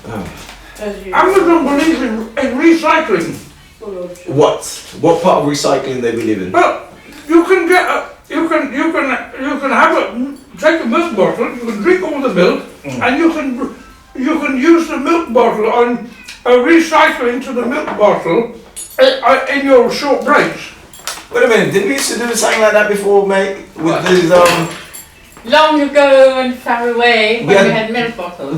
Amazon believes in recycling. What part of recycling they believe in? Well, you can have take a milk bottle, you can drink all the milk, and you can use the milk bottle on recycling to the milk bottle in your short breaks. Wait a minute, didn't we used to do something like that before, mate? With these long ago and far away when we had milk bottles.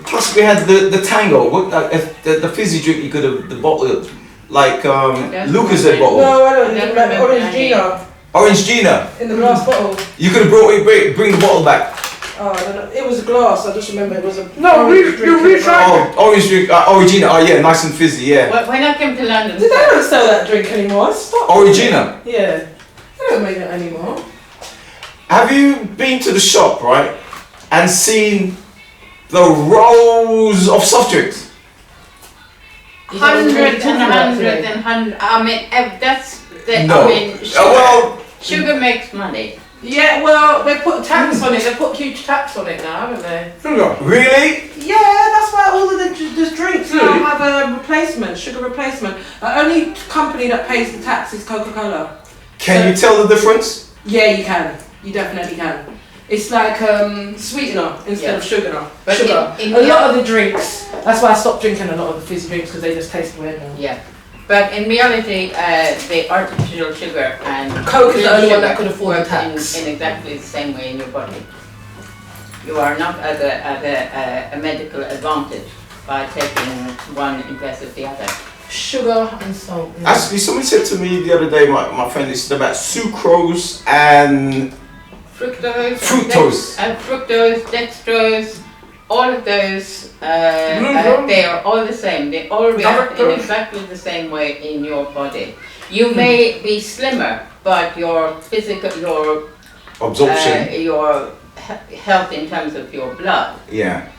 Plus we had the Tango. The fizzy drink you could have the bottle like Lucozade bottle. No, I don't. Like Orange Gina. Orange Gina. In the glass bottle. You could have bring the bottle back. Oh, I don't know. It was a glass. I just remember it was a. No, you recycle. Orange drink. Orange Gina. Oh yeah, nice and fizzy. Yeah. Well, when I came to London, They don't sell that drink anymore. Stop. Orange Gina. Yeah, they don't make that anymore. Have you been to the shop, right, and seen the rows of soft drinks? Hundreds and hundreds. I mean, that's the. No. I mean, sugar makes money. Yeah, well, they put tax on it. They put huge tax on it now, haven't they? Really? Yeah, that's why all of the drinks now have a replacement, sugar replacement. The only company that pays the tax is Coca-Cola. Can you tell the difference? Yeah, you can. You definitely can. It's like sweetener instead of sugar. Sugar. A lot of the drinks. That's why I stopped drinking a lot of the fizzy drinks because they just taste weird now. Yeah. But in reality, the artificial sugar and Coke is the only one that could afford the tax. In exactly the same way in your body. You are not at a medical advantage by taking one in place of the other. Sugar and salt. Yeah. Actually, somebody said to me the other day, my friend, is about sucrose and fructose, dextrose, all of those, they are all the same. They all react in exactly the same way in your body. You may be slimmer, but your your absorption, your health in terms of your blood. Yeah.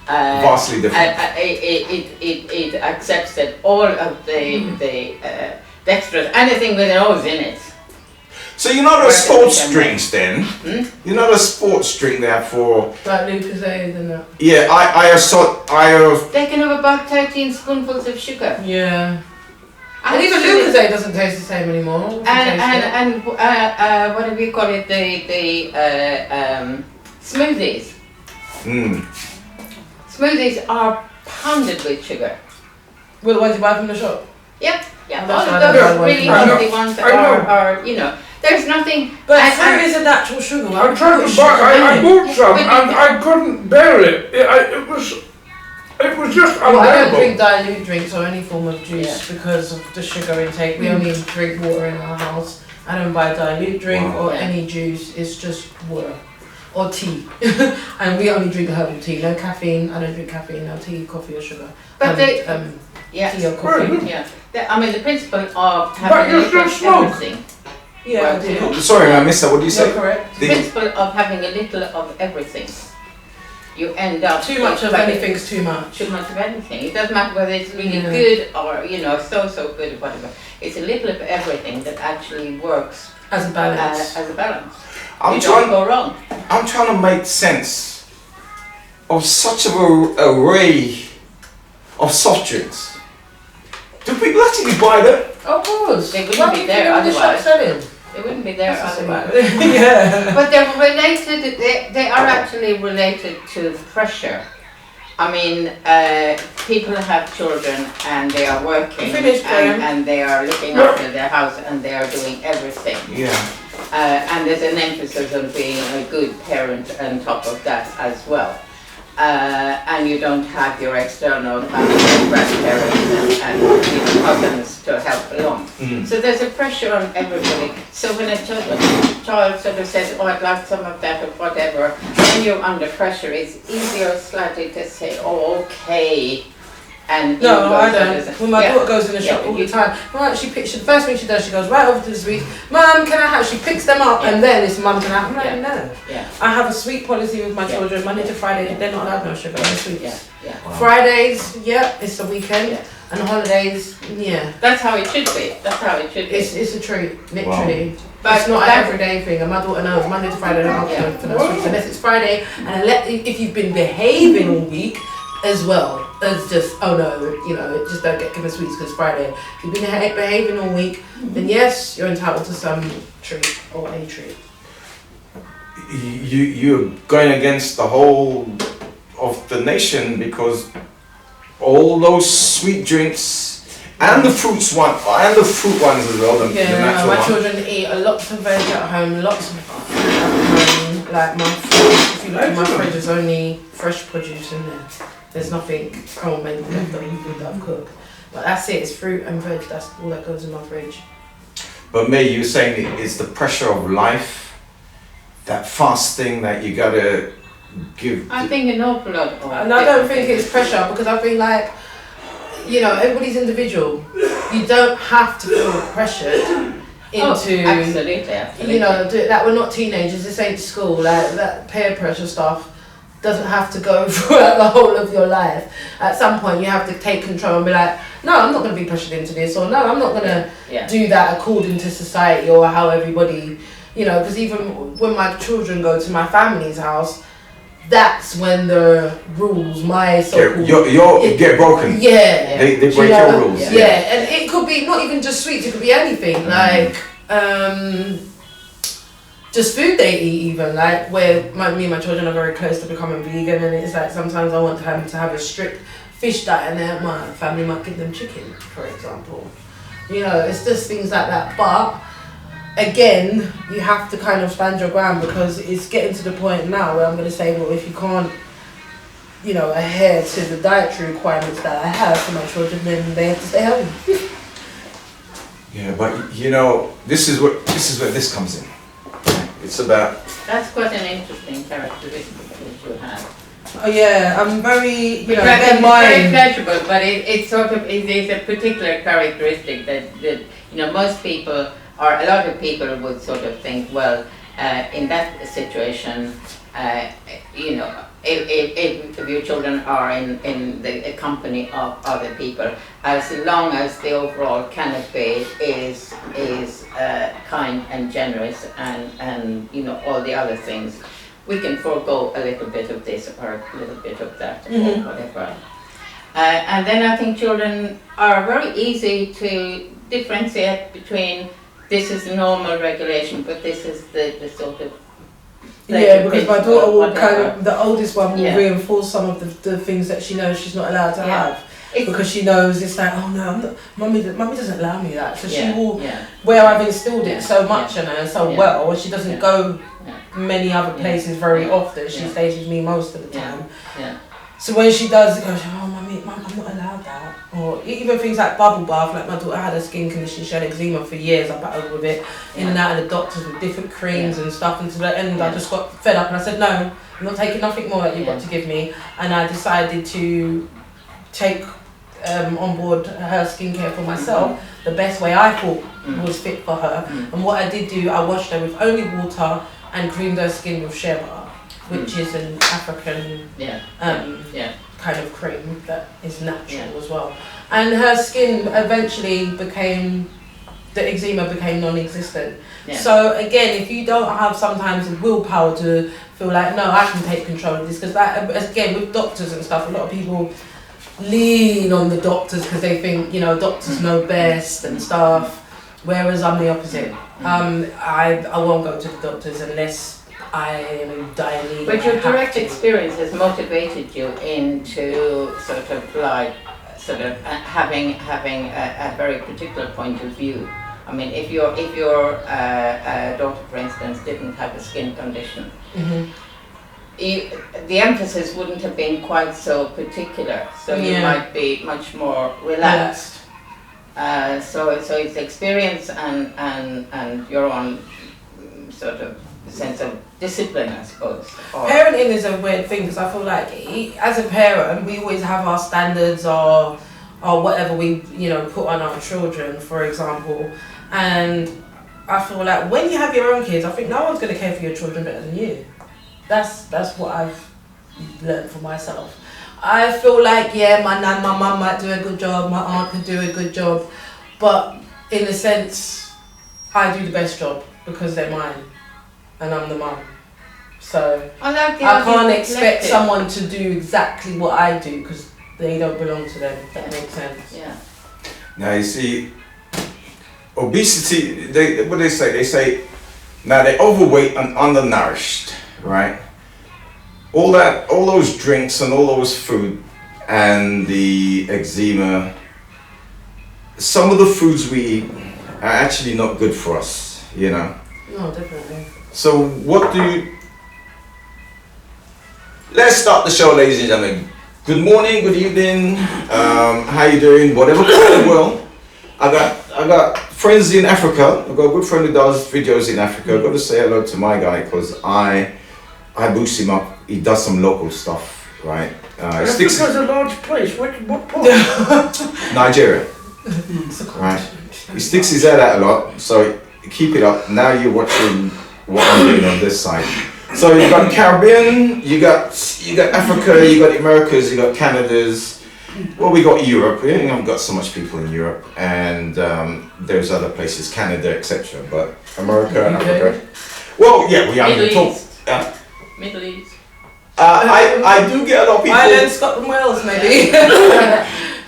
Vastly different. It accepts that all of the dextrose, anything with an O's in it. So you're not a sports drinks then? You're not a sports drink there for... Like Lucozade and that? Yeah, They can have about 13 spoonfuls of sugar. Yeah. And even Lucozade doesn't taste the same anymore. And what do we call it? The smoothies. Smoothies are pounded with sugar. Well, the ones you buy from the shop? Yep. Yeah. Oh, All of those really healthy ones are, you know, there's nothing. But fruit is a natural sugar. I tried to buy. I bought some and I couldn't bear it. It was just unbearable. I don't drink dilute drinks or any form of juice because of the sugar intake. We only drink water in our house. I don't buy dilute drink or any juice. It's just water. Or tea. And we only drink herbal tea. No caffeine. I don't drink caffeine. No tea, coffee or sugar. But tea or coffee. Yeah. I mean, the principle of having a little of everything. Yeah, I do. Sorry, I missed that. What do you say? No, correct. The principle of having a little of everything. You end up... Too much of anything's too much. Too much of anything. It doesn't matter whether it's really good or, you know, so good or whatever. It's a little of everything that actually works as a balance. Don't go wrong. I'm trying to make sense of such an array of soft drinks. Do people actually buy them? Of course. They wouldn't be there otherwise. They wouldn't be there otherwise. Yeah. But they're related. They are actually related to pressure. I mean, people have children and they are working and they are looking after their house and they are doing everything. Yeah. And there's an emphasis on being a good parent on top of that as well. And you don't have your external grandparents and cousins to help along. So there's a pressure on everybody. So when a child sort of says, oh, I'd like some of that or whatever, when you're under pressure, it's easier slightly to say, oh, okay. And no, I don't. When my daughter goes in the shop all the time, right, the first thing she does, she goes right over to the sweets. Mum, can I have? She picks them up and then it's Mum, can I have? I'm like, no. Yeah. I have a sweet policy with my children. Monday to Friday, they're not allowed no sugar on the sweets. Yeah. Wow. Fridays, it's the weekend. Yeah. And holidays, That's how it should be. It's a treat, literally. Wow. But it's not an everyday thing. And my daughter knows Monday to Friday, they're not going for no sweets unless it's Friday. And if you've been behaving all week as well. as just, oh no, just don't get given sweets because Friday. If you've been behaving all week, then yes, you're entitled to some treat or a treat. You're going against the whole of the nation because all those sweet drinks and the fruit ones as well. The natural my one. children eat a lot of veg at home, lots of fruit at home. Like my fridge, if you look at my fridge, there's only fresh produce in there. There's nothing maybe left over food that I've cooked. But that's it, it's fruit and veg, that's all that goes in my fridge. But May, you're saying it's the pressure of life, that fasting that you gotta give. I think an awful lot of. And I don't think it's pressure because I think like, everybody's individual. You don't have to feel pressured into. Absolutely. That we're not teenagers, this ain't school, like that peer pressure stuff doesn't have to go throughout the whole of your life. At some point you have to take control and be like, no, I'm not going to be pressured into this, or no, I'm not going to do that according to society or how everybody, because even when my children go to my family's house, that's when the rules, my so-called... get broken. Yeah. They break your rules. Yeah, and it could be not even just sweets, it could be anything, like... just food they eat even, like where me and my children are very close to becoming vegan, and it's like sometimes I want them to have a strict fish diet and then my family might give them chicken, for example. It's just things like that. But again, you have to kind of stand your ground because it's getting to the point now where I'm going to say, well, if you can't, adhere to the dietary requirements that I have for my children, then they have to stay home. Yeah, but this is where this comes in. It's about... That's quite an interesting characteristic that you have. Oh yeah, I'm very, very pleasurable, but it is a particular characteristic that most people, or a lot of people would sort of think, well, in that situation, if your children are in the company of other people, as long as the overall canopy is kind and generous and all the other things, we can forego a little bit of this or a little bit of that or whatever. And then I think children are very easy to differentiate between this is the normal regulation, but this is the sort of... Yeah, because my daughter will the oldest one will reinforce some of the things that she knows she's not allowed to have. Because she knows it's like, oh no, mummy doesn't allow me that. So she will, where I've instilled it so much in her so well, she doesn't go many other places very often. She stays with me most of the time. So when she does, it goes, oh mummy, I'm not allowed that. Or even things like bubble bath, like my daughter had a skin condition, she had eczema for years, I battled with it, in and out of the doctors with different creams and stuff, and to the end I just got fed up and I said, no, I'm not taking nothing more that you've got to give me. And I decided to take on board her skincare for myself, the best way I thought was fit for her. And what I did do, I washed her with only water and creamed her skin with shea butter, which is an African kind of cream that is natural as well. And her skin eventually the eczema became non-existent. So again, if you don't have sometimes the willpower to feel like, no, I can take control of this, because that, again, with doctors and stuff, a lot of people lean on the doctors because they think, doctors know best and stuff, whereas I'm the opposite. I won't go to the doctors unless I am dying. But your direct experience has motivated you into sort of having a very particular point of view. I mean, if your daughter, for instance, didn't have a skin condition, the emphasis wouldn't have been quite so particular. So you might be much more relaxed. So it's experience and your own sort of sense of discipline, I suppose. Parenting is a weird thing because I feel like as a parent we always have our standards or whatever we put on our children, for example, and I feel like when you have your own kids, I think no one's going to care for your children better than you. That's what I've learned for myself. I feel like my nan, my mum might do a good job, my aunt could do a good job, but in a sense I do the best job because they're mine and I'm the mum. So I can't expect someone to do exactly what I do because they don't belong to them. If that makes sense. Yeah. Now you see, obesity. What they say? They say now they're overweight and undernourished, right? All those drinks and all those food and the eczema. Some of the foods we eat are actually not good for us, you know. No, definitely. So what do you? Let's start the show, ladies and gentlemen. Good morning, good evening. How you doing? Whatever part of the world. I got friends in Africa. I've got a good friend who does videos in Africa. I've got to say hello to my guy because I boost him up. He does some local stuff, right? Africa's a large place. What part? Nigeria. Right. He sticks his head out a lot, so keep it up. Now you're watching what I'm doing on this side. So you got Caribbean, you got Africa, you got Americas, you got Canada's. Well, we got Europe. We haven't got so much people in Europe, and there's other places, Canada, etc. But America and Africa. Well, yeah, we haven't talked. Middle East. I do get a lot of people. Ireland, Scotland, Wales, maybe.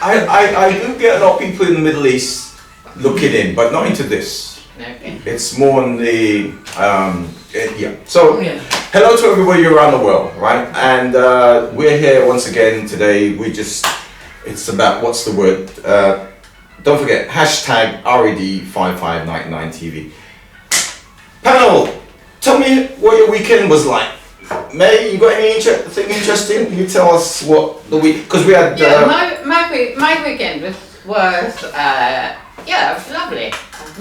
I do get a lot of people in the Middle East looking in, but not into this. Okay. It's more on the yeah. So Yeah. hello to everybody around the world, right? And we're here once again today. It's about what's the word? Don't forget hashtag RED5599TV. Panel, tell me what your weekend was like. May, you got anything interesting? You tell us what the week, because we had. Yeah, my weekend was yeah, it was lovely.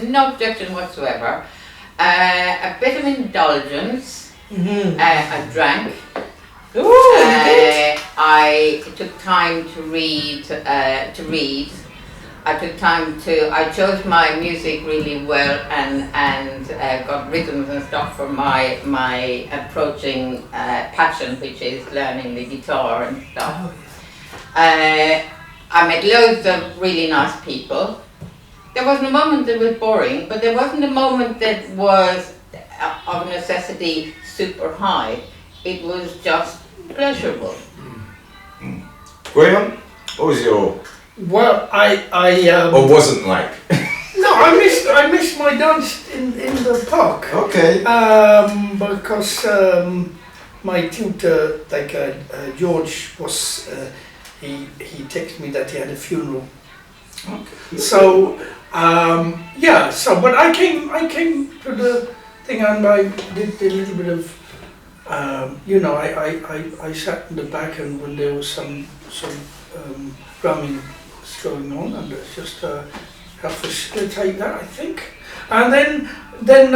No objection whatsoever. A bit of indulgence. I drank. Ooh, you did? I took time to read. I chose my music really well and got rhythms and stuff for my approaching passion, which is learning the guitar and stuff. Oh, yeah. I met loads of really nice people. There wasn't a moment that was boring, but there wasn't a moment that was of necessity super high. It was just pleasurable. Graham, what was your? Well, Or wasn't like? no, I missed my dance in the park. Okay. Because my tutor, like George, was he texted me that he had a funeral. Okay. So yeah. So but I came to the thing and I did a little bit of you know I sat in the back and when there was some drumming going on and it's just help facilitate that I think. And then when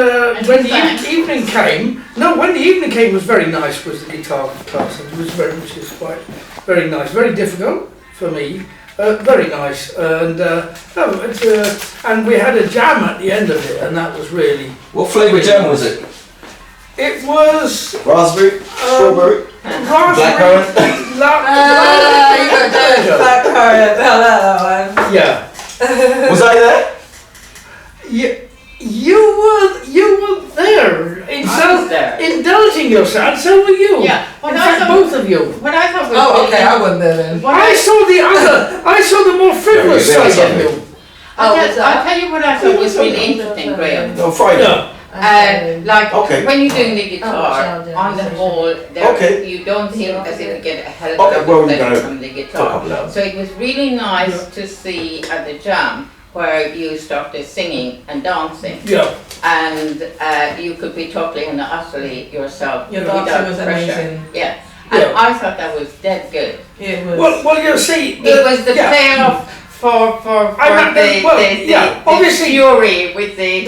the evening came, when the evening came was very nice was the guitar class. It was which is quite very nice, very difficult for me. Very nice, and and we had a jam at the end of it, and that was really. What flavour jam was it? It was Raspberry, strawberry, blackcurrant. You got blackcurrant. Hello. Yeah. Was I there? You were there, I was there. indulging yourself, and so were you. Yeah. In fact, both of you. What I thought was Oh, okay, I wasn't there then. I saw the more frivolous Yeah, you were there side of Sunday. you. I'll tell you what I thought was really interesting, Graham. No, Friday. Yeah. Like Okay. when you're doing the guitar, Oh, on the whole, Okay. you don't seem as if you get a hell Okay, of well, a we're pleasure gonna from the talk guitar. about that. So it was really nice to see at the jam where you started singing and dancing, Yeah. and you could be totally and utterly yourself. Your without dancing was pressure. amazing. Yeah, and Yeah. I thought that was dead good. It was. Well, you see, It was the yeah. payoff for I mean, well, yeah, obviously- fury with the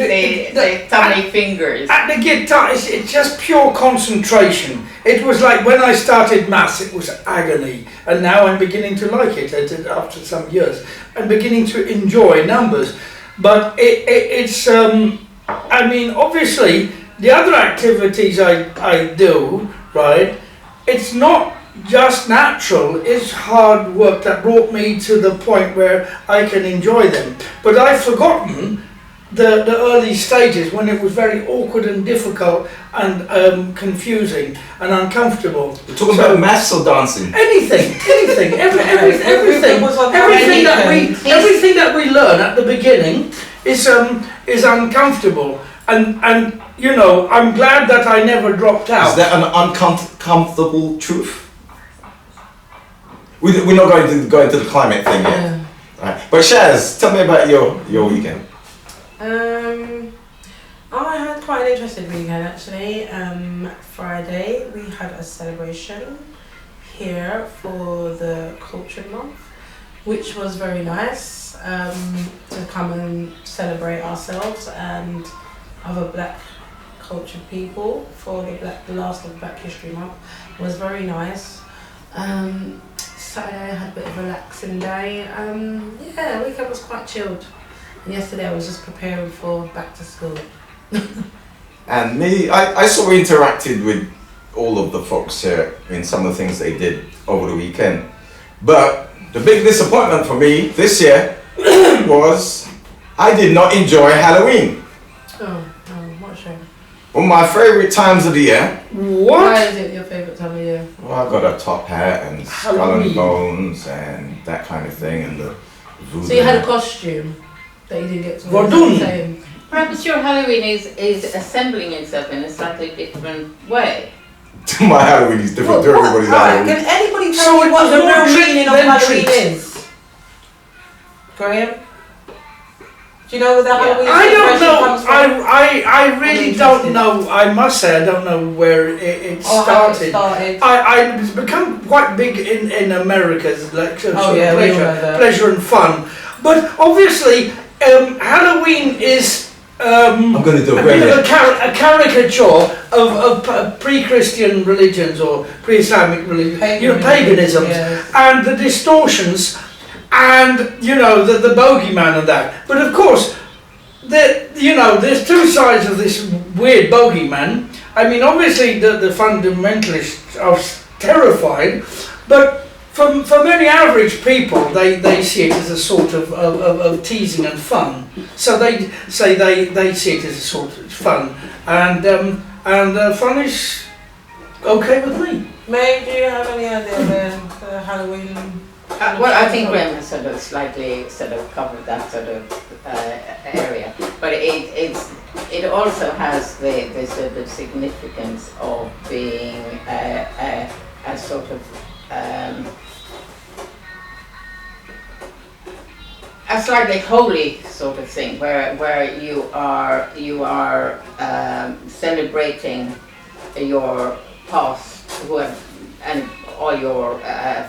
tiny fingers. At the guitar, it's just pure concentration. It was like when I started maths, it was agony, and now I'm beginning to like it after some years. I'm beginning to enjoy numbers, but it's. I mean, obviously, the other activities I do, right? It's not just natural, it's hard work that brought me to the point where I can enjoy them. But I've forgotten the early stages when it was very awkward and difficult and confusing and uncomfortable. We're talking about maths or dancing? Anything, everything that we learn at the beginning is uncomfortable, and you know, I'm glad that I never dropped out. Is that an uncomfortable truth? We're not going to go into the climate thing yet. Yeah. Right. But Chazz, tell me about your weekend. I had quite an interesting weekend actually. Friday we had a celebration here for the Culture Month, which was very nice, to come and celebrate ourselves and other black cultured people for the last of Black History Month. It was very nice. Saturday I had a bit of a relaxing day. Yeah, the weekend was quite chilled. And yesterday I was just preparing for back to school. And me, I sort of interacted with all of the folks here in some of the things they did over the weekend. But the big disappointment for me this year was I did not enjoy Halloween. Oh, what a shame. One of my favourite times of the year. Why is it your favourite time of year? Well, I got a top hat and skull and bones and that kind of thing, and the voodoo. So you had a costume that you didn't get to wear. Vodun. Same. Perhaps your Halloween is assembling itself in a slightly different way. My Halloween is different to everybody's Alright, Halloween. can anybody So tell me it what was the more real trick meaning of than Halloween treat. is? Graham? Do you know where the Halloween I don't celebration know. comes from? I really don't know. I must say I don't know where it Or how it started. started? It's become quite big in America, like sort of Yeah, we all know that. pleasure and fun. But obviously, Halloween is I'm going to do a a bit of very a caricature of pre-Christian religions or pre-Islamic religions, paganism, Yeah. and the distortions, and the bogeyman and that. But of course, there's two sides of this weird bogeyman. I mean, obviously the fundamentalists are terrified, but for many average people, they see it as a sort of teasing and fun. So they say they see it as a sort of fun, and fun is okay with me. May, do you have any idea where the Halloween? Well, I think Graham has sort of slightly covered that sort of area, but it also has the sort of significance of being a sort of a slightly holy sort of thing, where you are celebrating your past, and all your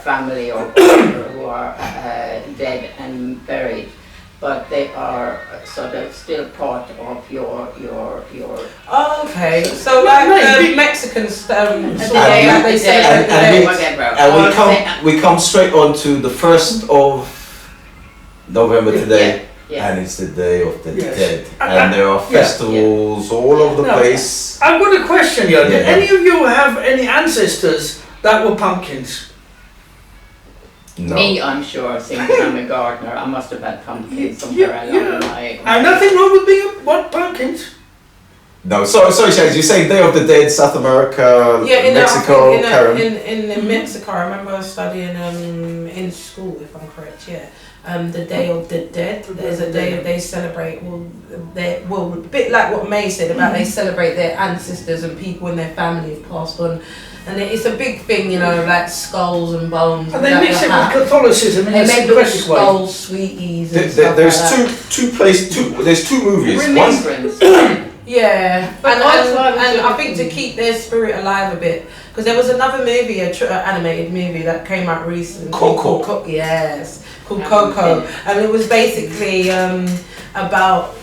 family or who are dead and buried, but they are sort of still part of your. Oh, okay, so like Mexicans, sort of like they celebrate the and day. whatever. And we come straight on to the 1st of November today, Yeah. and it's the Day of the Yes. Dead, and there are festivals all over the No. place. I've got a question here. Did Yeah. any of you have any ancestors that were pumpkins? No. Me, I'm sure, since I'm a gardener, I must have had pumpkins somewhere along my. And nothing wrong with being pumpkins. No, sorry, Chazz, you say Day of the Dead, South America, Yeah, Mexico, Caribbean. in Mexico, I remember studying in school, if I'm correct. Yeah, the Day of the Dead. There's a day they celebrate. A bit like what May said about they celebrate their ancestors and people in their family have passed on, and it's a big thing, like skulls and bones. And they mix it with Catholicism in They a make little sympathetic way. skulls, sweeties, and stuff There's like that. there's two movies. One, Remembrance. Yeah, But and also I was I think to keep their spirit alive a bit, because there was another movie, an animated movie that came out recently. Coco. Called Coco, and it was basically about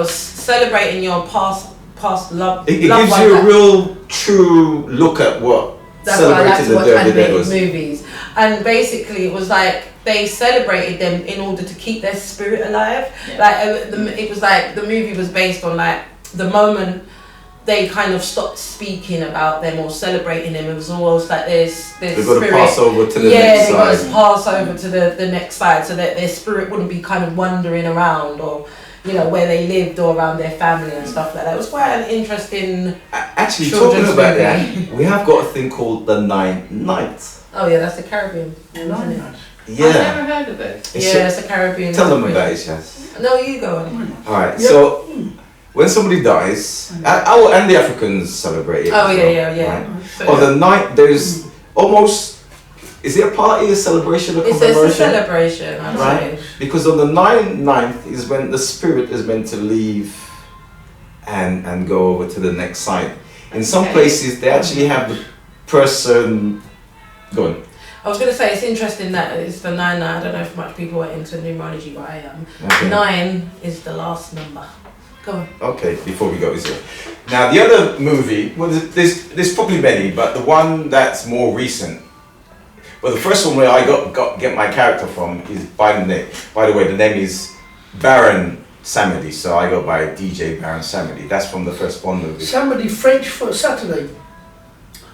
celebrating your past love. it loved gives one you a that- real true look at what That's why I like celebrated to the watch Day of the Dead animated was. movies. And basically, it was like they celebrated them in order to keep their spirit alive. Yeah. Like it was like the movie was based on like the moment they kind of stopped speaking about them or celebrating them. It was almost like there's They've got spirit. to pass over to the Yeah, next they got side. to pass over to the next side so that their spirit wouldn't be kind of wandering around or you know, where they lived or around their family and stuff like that. It was quite an interesting. Actually, Children's talking about movie. that, we have got a thing called the Nine Nights. Oh yeah, that's the Caribbean. Isn't it? I've Yeah. never heard of it. Yeah, it's a Caribbean. Tell them movie. about it, Chazz. No, you go on. Alright, Yeah. so when somebody dies, and the Africans celebrate it. Oh as yeah, well, yeah, yeah. right? So, On the night, there's almost, is it a party, a celebration, a it's a commemoration? celebration, I'd Right. say. Because on the 9th is when the spirit is meant to leave and go over to the next site. In some Okay. places, they actually have the person going. I was going to say it's interesting that it's the 9. I don't know if much people are into numerology, but I am. Okay. 9 is the last number. Go on. Okay, before we go is here. Now the other movie, well, there's probably many, but the one that's more recent. Well, the first one where I get my character from is by the way, the name is Barron Samedi, so I go by DJ Barron Samedi. That's from the first Bond movie. Somebody French for Saturday.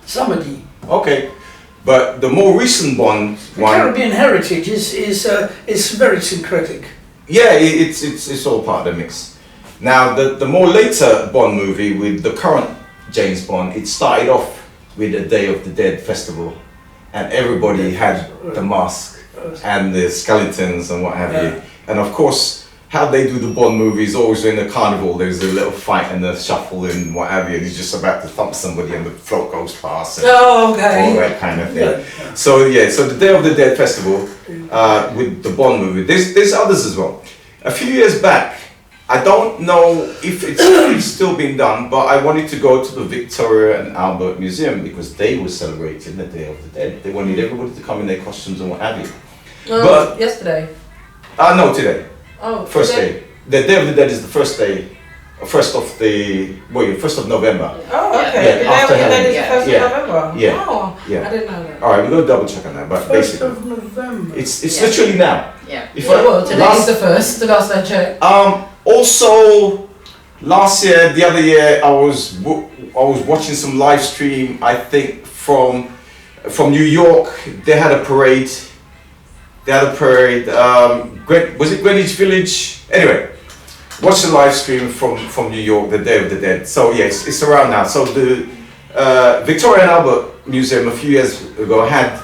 Somebody. Okay, but the more recent Bond The one, Caribbean heritage is very syncretic. yeah, it's all part of the mix. Now the more later Bond movie with the current James Bond, it started off with the Day of the Dead festival, and everybody had the mask and the skeletons and what have you. And of course, how they do the Bond movies, always in the carnival, there's a little fight and a shuffle and what have you, and he's just about to thump somebody and the float goes past and Oh, all okay. that kind of thing. Yeah. So the Day of the Dead festival with the Bond movie, there's others as well. A few years back, I don't know if it's still being done, but I wanted to go to the Victoria and Albert Museum because they were celebrating the Day of the Dead. They wanted everybody to come in their costumes and what have you. Oh, But- yesterday. No, today. Oh, First today? day. The Day of the Dead is the first day, first of November. Oh, okay. Yeah, Did after they Halloween. the first Yeah. of November? Yeah. Oh, Yeah. I didn't know that. All right, we're gonna double check on that, but 1st basically, of November. it's Yeah. literally now. Yeah. If Yeah, well, I, today's last, the first, the last I checked. also, last year, the other year, I was watching some live stream. I think from New York, they had a parade. Was it Greenwich Village? Anyway, watch the live stream from New York, the Day of the Dead. So yes, it's around now. So the Victoria and Albert Museum a few years ago had,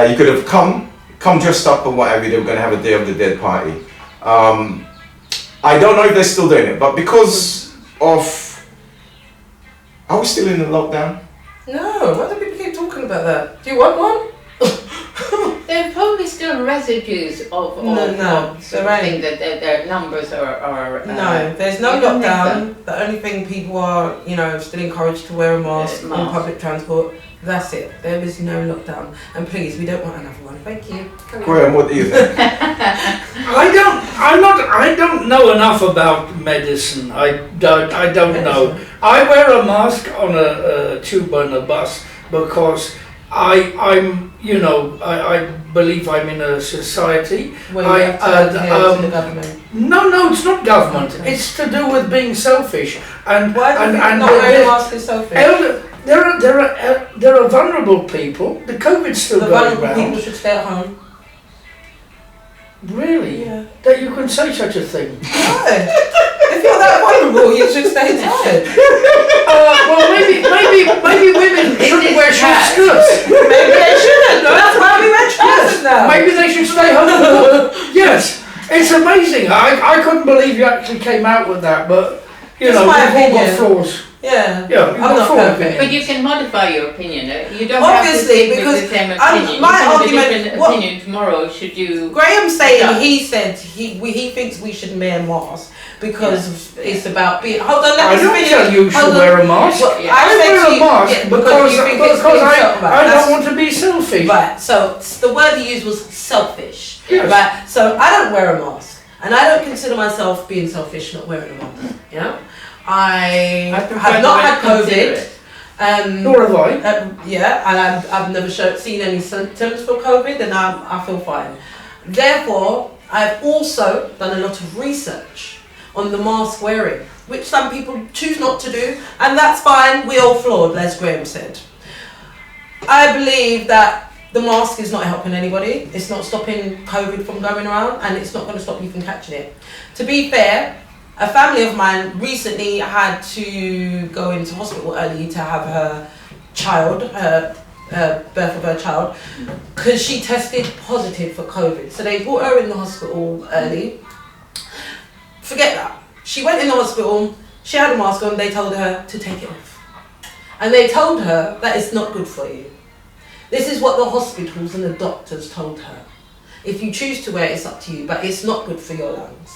you could have come dressed up or whatever. They were going to have a Day of the Dead party. I don't know if they're still doing it, but because of, are we still in the lockdown? No, why do people keep talking about that? Do you want one? There are probably still residues of No, there something ain't. that their numbers are No, there's no you don't think lockdown. The only thing people are, still encouraged to wear a mask Yeah, on mask. public transport. That's it. There is no lockdown. And please, we don't want another one. Thank you. Carry on. Graham, what do you think? I don't know enough about medicine. I don't know. I wear a mask on a tube on a bus because I believe I'm in a society. Well, you have to adhere to the government. No, it's not government. Okay. It's to do with being selfish. And Why do you think and not wearing a mask is selfish? there are vulnerable people. The COVID's still The going vulnerable around. people should stay at home. Really? Yeah. That you can say such a thing? Why? If you're that vulnerable, you should stay inside. Well, maybe women shouldn't wear short Chazz. skirts. Maybe they shouldn't. That's why we wear trousers now. Maybe they should stay home. Yes, it's amazing. I couldn't believe you actually came out with that, but you Just know, my we've all got opinion. flaws. Yeah. Yeah, you've I'm got not flaws. perfect. But you can modify your opinion. You don't Obviously, have to stick with because the same I'm- opinion. my you can argument- have a different what- opinion tomorrow should you... Graham's saying Yeah. he said he thinks we should wear masks because it's about being. Hold on, let I me don't finish. tell you should Hold on. wear a mask. Well, Yeah. I I said wear to a you, mask yeah, because you think it's I being don't That's- want to be selfish. Right, so the word he used was selfish. Yes. Right, so I don't wear a mask, and I don't consider myself being selfish not wearing a mask. You know, I prefer have to not had consider COVID. it. Nor have I. Yeah, and I've never seen any symptoms for COVID, and I feel fine. Therefore, I've also done a lot of research on the mask wearing, which some people choose not to do, and that's fine. We all flawed, as Graham said. I believe that the mask is not helping anybody. It's not stopping COVID from going around, and it's not going to stop you from catching it. To be fair, A family of mine recently had to go into hospital early to have her child, birth of her child, because she tested positive for COVID. So they brought her in the hospital early. Forget that. She went in the hospital, she had a mask on, they told her to take it off. And they told her that it's not good for you. This is what the hospitals and the doctors told her. If you choose to wear it, it's up to you, but it's not good for your lungs.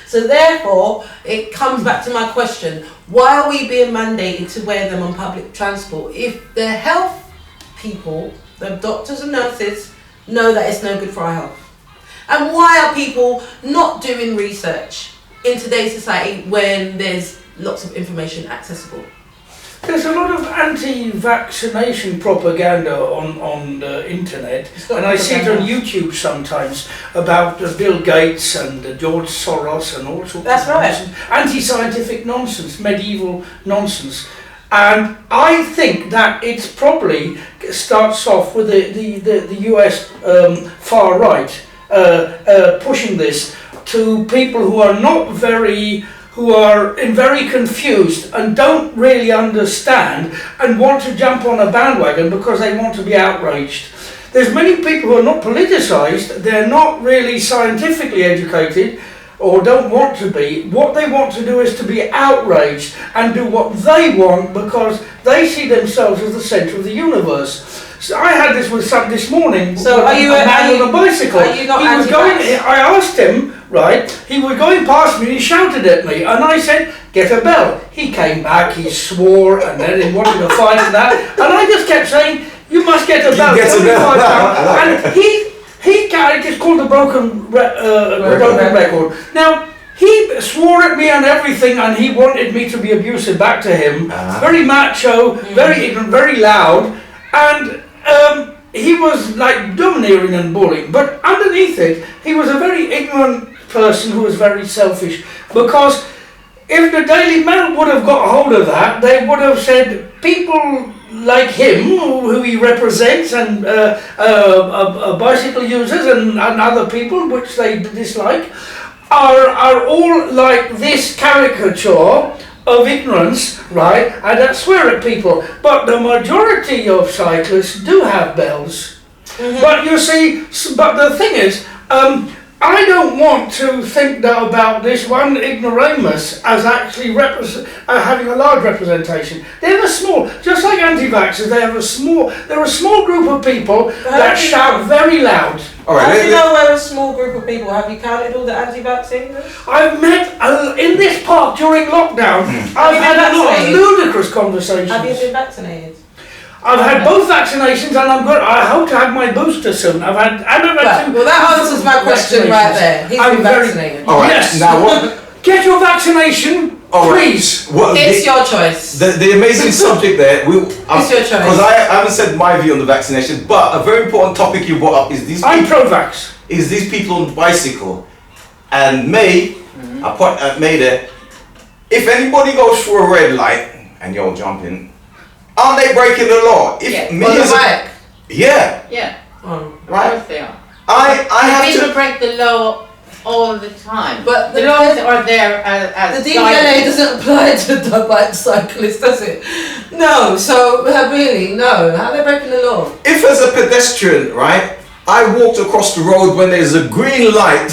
So therefore, it comes back to my question, why are we being mandated to wear them on public transport if the health people, the doctors and nurses, know that it's no good for our health? And why are people not doing research in today's society when there's lots of information accessible? There's a lot of anti-vaccination propaganda on the internet, and I see it on YouTube sometimes about Bill Gates and George Soros and all sorts That's of right. nonsense. Anti-scientific nonsense, medieval nonsense. And I think that it's probably starts off with the US far right pushing this to people who are not very, who are very confused and don't really understand and want to jump on a bandwagon because they want to be outraged. There's many people who are not politicised, they're not really scientifically educated or don't want to be. What they want to do is to be outraged and do what they want because they see themselves as the centre of the universe. So I had this with some this morning. So are you a man on a bicycle? Are you not He was going. anti-vax? I asked him. Right, he was going past me and he shouted at me, and I said, "Get a bell." He came back, he swore, and then he wanted to fight and that, and I just kept saying, "You must get a bell." Get a bell. And he carried. It's called the broken record. Now he swore at me and everything, and he wanted me to be abusive back to him. Very macho, very ignorant, very loud, and. He was like domineering and bullying, but underneath it, he was a very ignorant person who was very selfish. Because if the Daily Mail would have got hold of that, they would have said people like him, who he represents, and bicycle users and other people which they dislike, are all like this caricature of ignorance, right, and that swear at people. But the majority of cyclists do have bells. But you see, but the thing is, I don't want to think that about this one ignoramus as actually having a large representation. They're a small, just like anti-vaxxers, they're a small group of people that shout very loud. All right, How do you know we're a small group of people? Have you counted all the anti-vaccines? I've met in this park during lockdown. I've had a lot of ludicrous conversations. Have you been vaccinated? I've had both vaccinations, and I hope to have my booster soon. I've had two. Well, that answers my question right there. He's been vaccinated. All right, Yes. now what? Get your vaccination, please. Well, It's your choice. The amazing subject there. It's your choice. Because I haven't said my view on the vaccination, but a very important topic you brought up is these. I'm pro-vax. Is these people on bicycle, and May, I point at May there. If anybody goes through a red light and you're jumping, aren't they breaking the law? If Yeah. me On the as a- bike. yeah, Yeah, Oh. of right. course they are. I have People to. break the law all the time. But the the laws are there as The DVLA doesn't apply to the bike cyclist, does it? No, so really, no. How are they breaking the law? If as a pedestrian, right, I walked across the road when there's a green light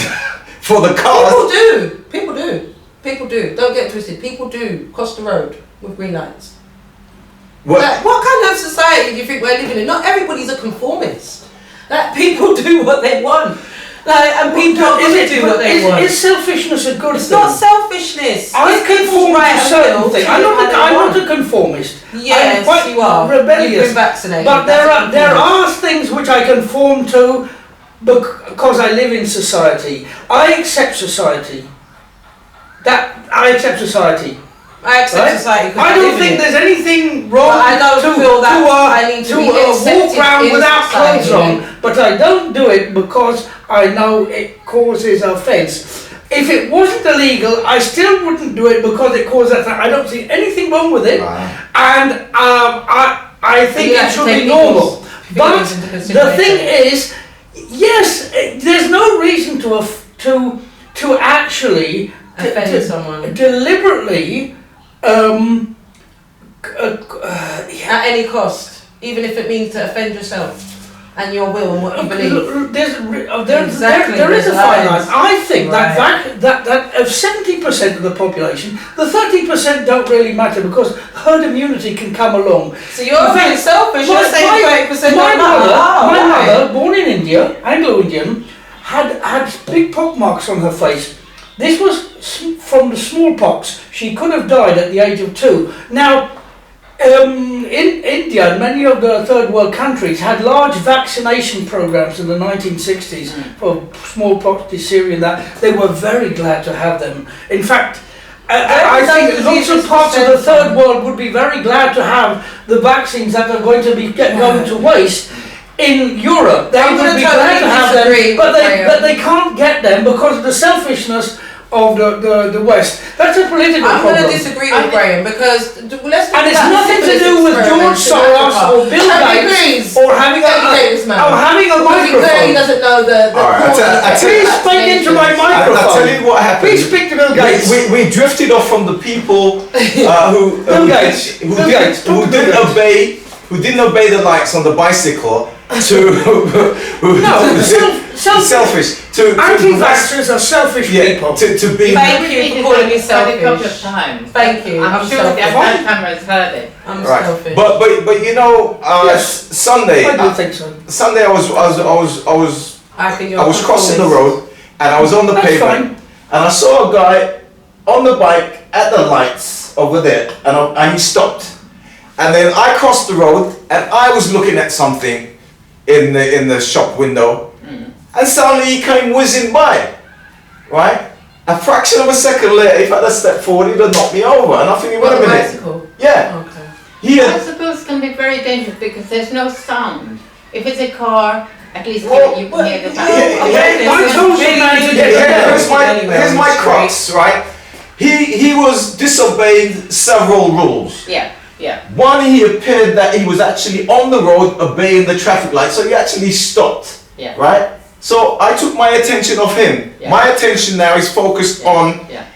for the cars. People do. People do. People do. Don't get twisted. People do cross the road with green lights. Like, what kind of society do you think we're living in? Not everybody's a conformist. Like, people do what they want. Like, and people are going to do what they want. Is selfishness a good It's thing? not selfishness. I It's people's conform right to and certain will things. to I'm do what they not want. a conformist. Yes, I'm quite you are. rebellious. You've been vaccinated. But That's there a are things which I conform to because I live in society. I accept society. I accept society. I accept Right? society because I don't think there's anything wrong But I don't feel that I need to be accepted walk around in without society. clothes on. But I don't do it because I know it causes offence. If it wasn't illegal, I still wouldn't do it because it causes offence. I don't see anything wrong with it, and I think it should be normal. But the thing is, yes, there's no reason to actually offend someone deliberately, at any cost, even if it means to offend yourself and your will and what you believe. There is a fine line. I think that of 70% of the population, the 30% don't really matter because herd immunity can come along. So you're being selfish. You're saying 30% my don't matter. mother, born in India, Anglo-Indian, had big pock marks on her face. This was from the smallpox. She could have died at the age of 2. Now, in India, many of the third world countries had large vaccination programs in the 1960s for smallpox, diphtheria, and that. They were very glad to have them. In fact, I think lots of parts of the third world would be very glad to have the vaccines that are going to be going to waste. In Europe, they would be glad to have them, but they can't get them because of the selfishness of the West. That's a political problem. I'm going to disagree with Graham because let's. And it's nothing to do with George Soros or Bill Gates or having a microphone. He doesn't know the. Please speak into my microphone. I'll tell you what happened. Please speak to Bill Gates. We drifted off from the people who didn't obey the lights on the bicycle selfish. Anti-vaxxers are selfish people. To be. Thank you for calling me selfish. A couple of times. Thank you. I'm sure the cameras heard it. I'm selfish. But you know, Sunday. I do think so. Sunday I was crossing the road and I was on the pavement and I saw a guy on the bike at the lights over there and he stopped. And then I crossed the road and I was looking at something in the shop window and suddenly he came whizzing by, right? A fraction of a second later, if I'd have stepped forward, he'd have knocked me over. And I think, wait a minute. Bicycle? Yeah. Okay. Bicycles can be very dangerous because there's no sound. If it's a car, at least you can hear the sound. Here's my crux, right? He was disobeying several rules. Yeah. One, he appeared that he was actually on the road obeying the traffic light, so he actually stopped. Yeah. Right? So I took my attention off him. Yeah. My attention now is focused on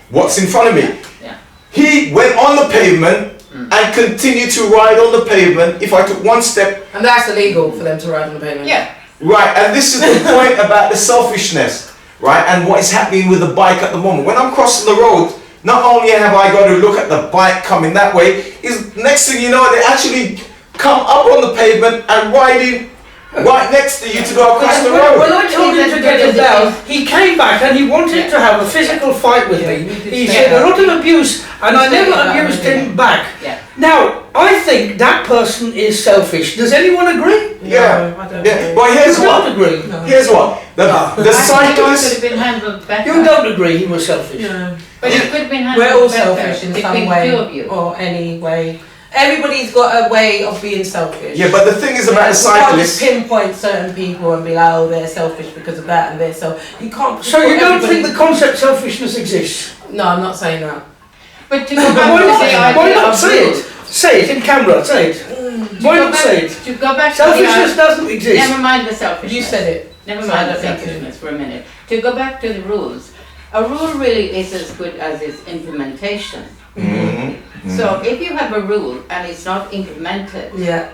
what's in front of me. Yeah. He went on the pavement and continued to ride on the pavement. If I took one step. And that's illegal for them to ride on the pavement. Yeah. Right, and this is the point about the selfishness, right? And what is happening with the bike at the moment. When I'm crossing the road, not only have I got to look at the bike coming that way, is next thing you know, they actually come up on the pavement and riding right next to you to go across the road. When I told him to get him down, he came back and he wanted to have a physical fight with me. He said a lot of abuse and I never abused him back. Now, I think that person is selfish. Does anyone agree? Yeah. I don't Yeah. Well, here's You what. don't agree. No. Here's what. The cyclist. Could have been handled better. You don't agree he was selfish. Yeah. But it could have been handled We're all better selfish in between some the way two of you. or any way. Everybody's got a way of being selfish. Yeah, but the thing is about the You can't just cyclist. pinpoint certain people and be like, oh, they're selfish because of that and they're so. You can't. So you don't everybody- think the concept selfishness exists? No, I'm not saying that. But to go back Why to the not? idea Why not of say rules. it? Say it in camera, say it. Why not say it? To go back to Selfishness doesn't the exist. never mind the selfishness. You said it. Never So mind I the don't think selfishness for a minute. To go back to the rules, a rule really is as good as its implementation. So if you have a rule and it's not implemented, Yeah.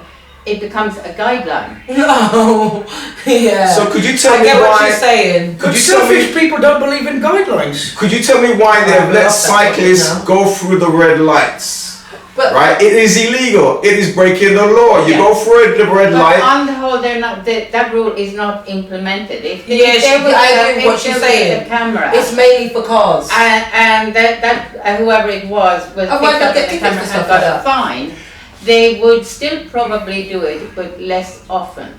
it becomes a guideline. No. Yeah. So could you tell I me get what why? you're saying. But you tell me- selfish people don't believe in guidelines. Could you tell me why they have I let love that cyclists now. go through the red lights? But Right? It is illegal. It is breaking the law. You Yeah. go through the red But light. on the whole, they're not. That rule is not implemented. If Yeah, there was I a- agree with what if she's there was saying. a camera, it's mainly for cars. and that whoever it was Oh, why picked not up get the tickets camera and and stuff got like a that? fine, they would still probably do it, but less often.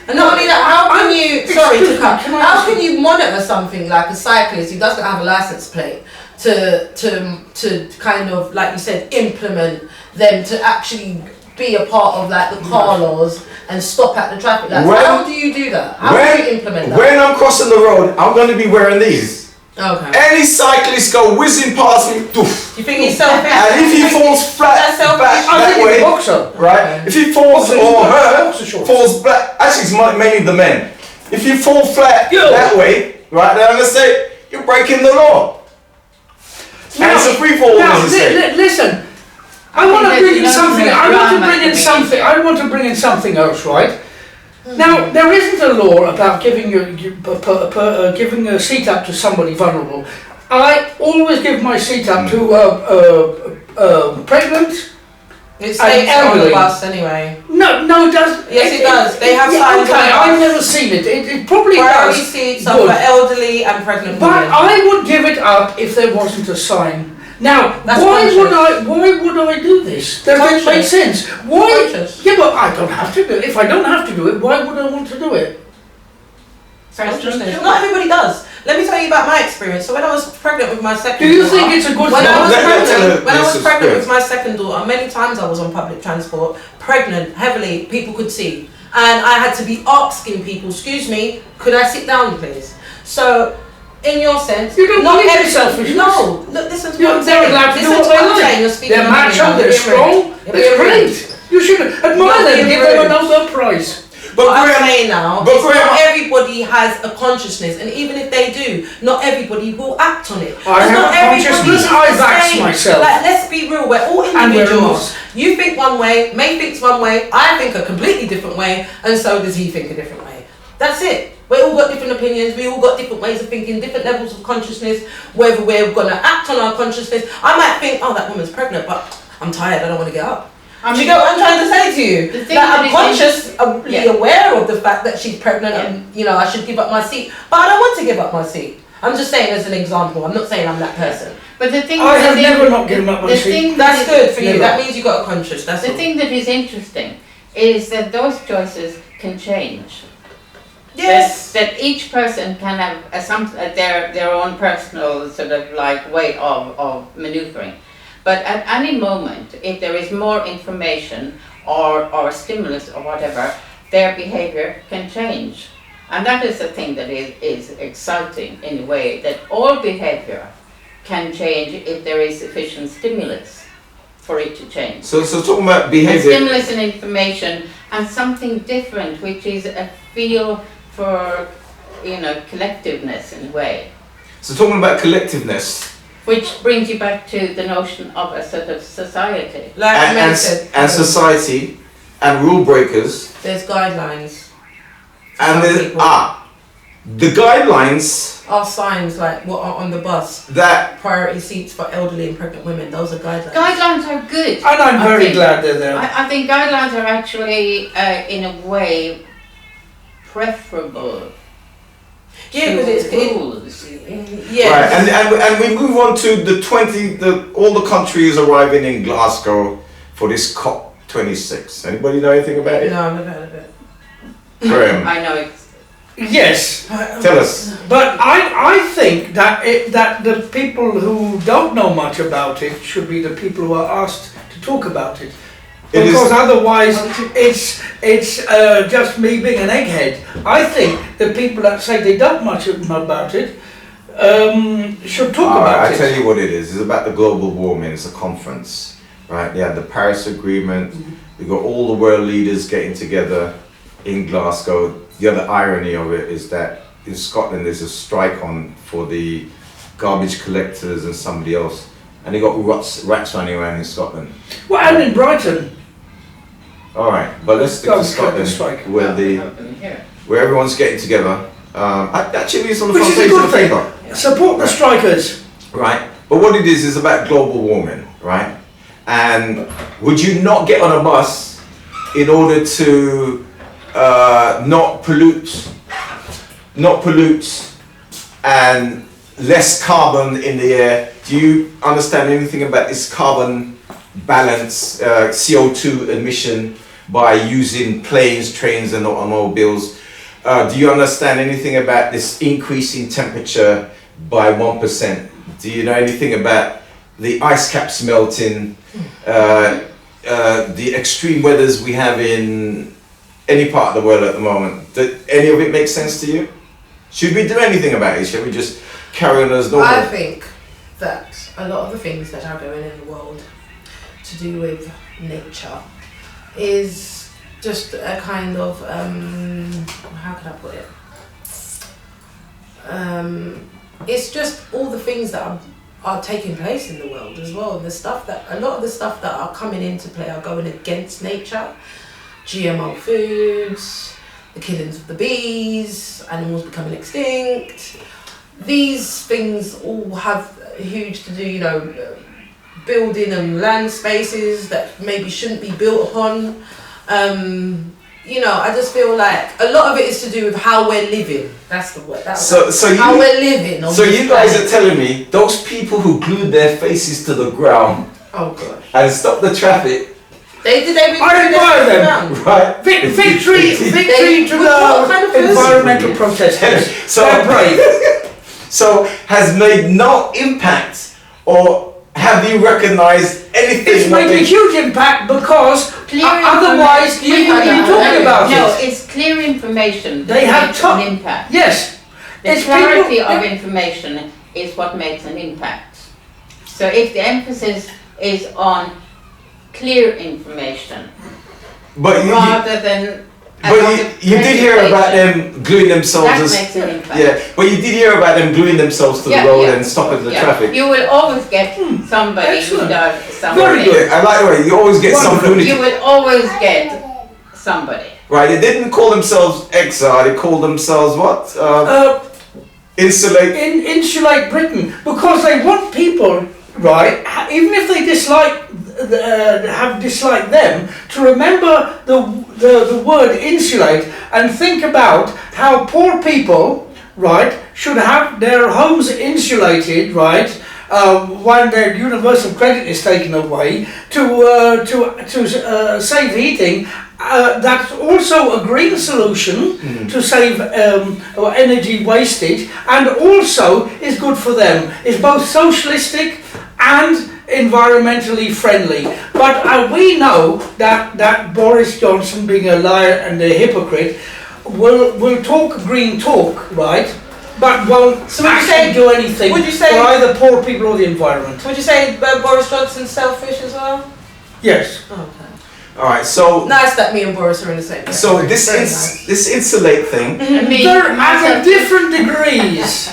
And not only that, how can you, sorry to Excuse me, cut, can I how ask can you monitor something like a cyclist who doesn't have a license plate to kind of, like you said, implement them to actually be a part of like the car laws and stop at the traffic lights? When- How do you do that? How do you implement that? When I'm crossing the road, I'm going to be wearing these. Okay. Any cyclist go whizzing past me, doof. Do you think he's selfish? And if he falls flat That's selfish. back I that think he's way, a boxer. right? Okay. If he falls Boxer or shorts. her Boxer shorts. falls back, actually it's mainly the men. If you fall flat Yo. that way, right, then I'm gonna say you're breaking the law. And it's a free fall, Now, as you say. listen. I think want to there's bring in no something. more I want to drama bring in to be something. here. I want to bring in something else, right? Now, there isn't a law about giving giving a seat up to somebody vulnerable. I always give my seat up to pregnant. It states on the elderly. bus anyway. No, it doesn't. Yes, it does. They have yeah, signs on okay, the I've bus. never seen it. It probably Priority does. seats are Good. for elderly and pregnant But women. I would give it up if there wasn't a sign. Now, That's why conscious. would I do this? Does it make Conscious. sense? Why? Conscious. Yeah, but I don't have to do it. If I don't have to do it, why would I want to do it? Consciousness. Not everybody does. Let me tell you about my experience. So when I was pregnant with my second Do you daughter, think it's a good when thing? I was Let her pregnant, when I this was is pregnant good. with my second daughter, many times I was on public transport, pregnant, heavily, people could see. And I had to be asking people, excuse me, could I sit down please? So, in your sense, You don't not believe every- in selfishness. No, look, listen to You're what I'm saying. allowed to do Listen what to they what I'm like. saying. You're speaking They're to me macho, now. they're You're strong, being rude. they're You're being rude. great. You should admire Not them, being give them a rude. Nobel Prize. But I'm Graham- saying now, but it's not Graham- everybody has a consciousness, and even if they do, not everybody will act on it. I It's have not a everybody consciousness, is I the vax same. myself. Like, let's be real, we're all And we're individuals. not. You think one way, May thinks one way, I think a completely different way, and so does he think a different way. That's it. We all got different opinions, we all got different ways of thinking, different levels of consciousness, whether we're gonna act on our consciousness. I might think, oh, that woman's pregnant, but I'm tired, I don't want to get up. Do you get what I'm trying to say to you? The thing That that I'm is consciously Yeah. aware of the fact that she's pregnant and, you know, I should give up my seat. But I don't want to give up my seat. I'm just saying as an example. I'm not saying I'm that person. But the thing I the have thing- never not given up my the seat. thing That's that good for you. Never. That means you got a conscience. That's The all. thing that is interesting is that those choices can change. Yes. That each person can have their own personal sort of like way of maneuvering. But at any moment, if there is more information or stimulus or whatever, their behavior can change. And that is the thing that is exciting in a way, that all behavior can change if there is sufficient stimulus for it to change. So talking about And behavior. stimulus and information and something different, which is a feel for, you know, collectiveness in a way. So talking about collectiveness Which brings you back to the notion of a sort of society. Like May and said, and society and rule breakers there's guidelines. and Some the people. the guidelines Are signs like what are on the bus. that Priority seats for elderly and pregnant women. Those are guidelines. Guidelines are good. And I'm I very think- glad they're there. I think guidelines are actually, in a way, preferable Yeah, because it's rules. yeah. right and we move on to all the countries arriving in Glasgow for this COP26. Anybody know anything about it? No, I've never heard of it. Graham, I know it's Yes, tell us. but I think that the people who don't know much about it should be the people who are asked to talk about it. It is- Because otherwise it's just me being an egghead. I think the people that say they don't much know about it should talk about I it. tell you what it is. It's about the global warming. It's a conference, right? They had the Paris Agreement. We got all the world leaders getting together in Glasgow. The other irony of it is that in Scotland there's a strike on for the garbage collectors and somebody else, and they got rats running around in Scotland. Well, and in Brighton. All right, but let's stick to Garbage collectors Scotland, strike. where everyone's getting together. Actually, it's on the Which front is a page good of the thing. paper. Support the Right. strikers. Right? But what it is about global warming, right? And would you not get on a bus in order to not pollute and less carbon in the air? Do you understand anything about this carbon balance, CO2 emission by using planes, trains and automobiles? Do you understand anything about this increase in temperature by 1%? Do you know anything about the ice caps melting, the extreme weathers we have in any part of the world at the moment? Does any of it make sense to you? Should we do anything about it? Should we just carry on as normal? I think that a lot of the things that are going in the world to do with nature is just a kind of how can I put it? It's just all the things that are taking place in the world as well. The stuff that a lot of the stuff that are coming into play are going against nature. GMO foods, the killings of the bees, animals becoming extinct. These things all have huge to do, you know, building and land spaces that maybe shouldn't be built upon. You know, I just feel like a lot of it is to do with how we're living. That's the word. How we're living. So you guys are telling me those people who glued their faces to the ground and stopped the traffic. They really I admire them. Right. Victory to the environmental protesters. So They're brave. So has made no impact, or have you recognised anything? It's made a huge impact because otherwise you wouldn't be talking about it. No, it's clear information that They have makes an impact. Yes. The clarity of information is what makes an impact. So if the emphasis is on clear information rather than you did hear about them gluing themselves. That makes an impact. Yeah, but you did hear about them gluing themselves to the road and stopping the traffic. You will always get somebody who does something. Very good. I like the way you always get some lunatic. You will always get somebody. Right, they didn't call themselves Exile, they called themselves what? Insulate Britain, because they want people, right, even if they have disliked them, to remember the word insulate and think about how poor people, right, should have their homes insulated, right, when their universal credit is taken away, to save heating. That's also a green solution to save energy wastage, and also is good for them. It's both socialistic and environmentally friendly. But we know that Boris Johnson, being a liar and a hypocrite, will talk green talk, right? But won't actually do anything for either poor people or the environment. Would you say Boris Johnson's selfish as well? Yes. Okay. Alright, so nice that me and Boris are in the same place. So this insulate thing. They're at different degrees.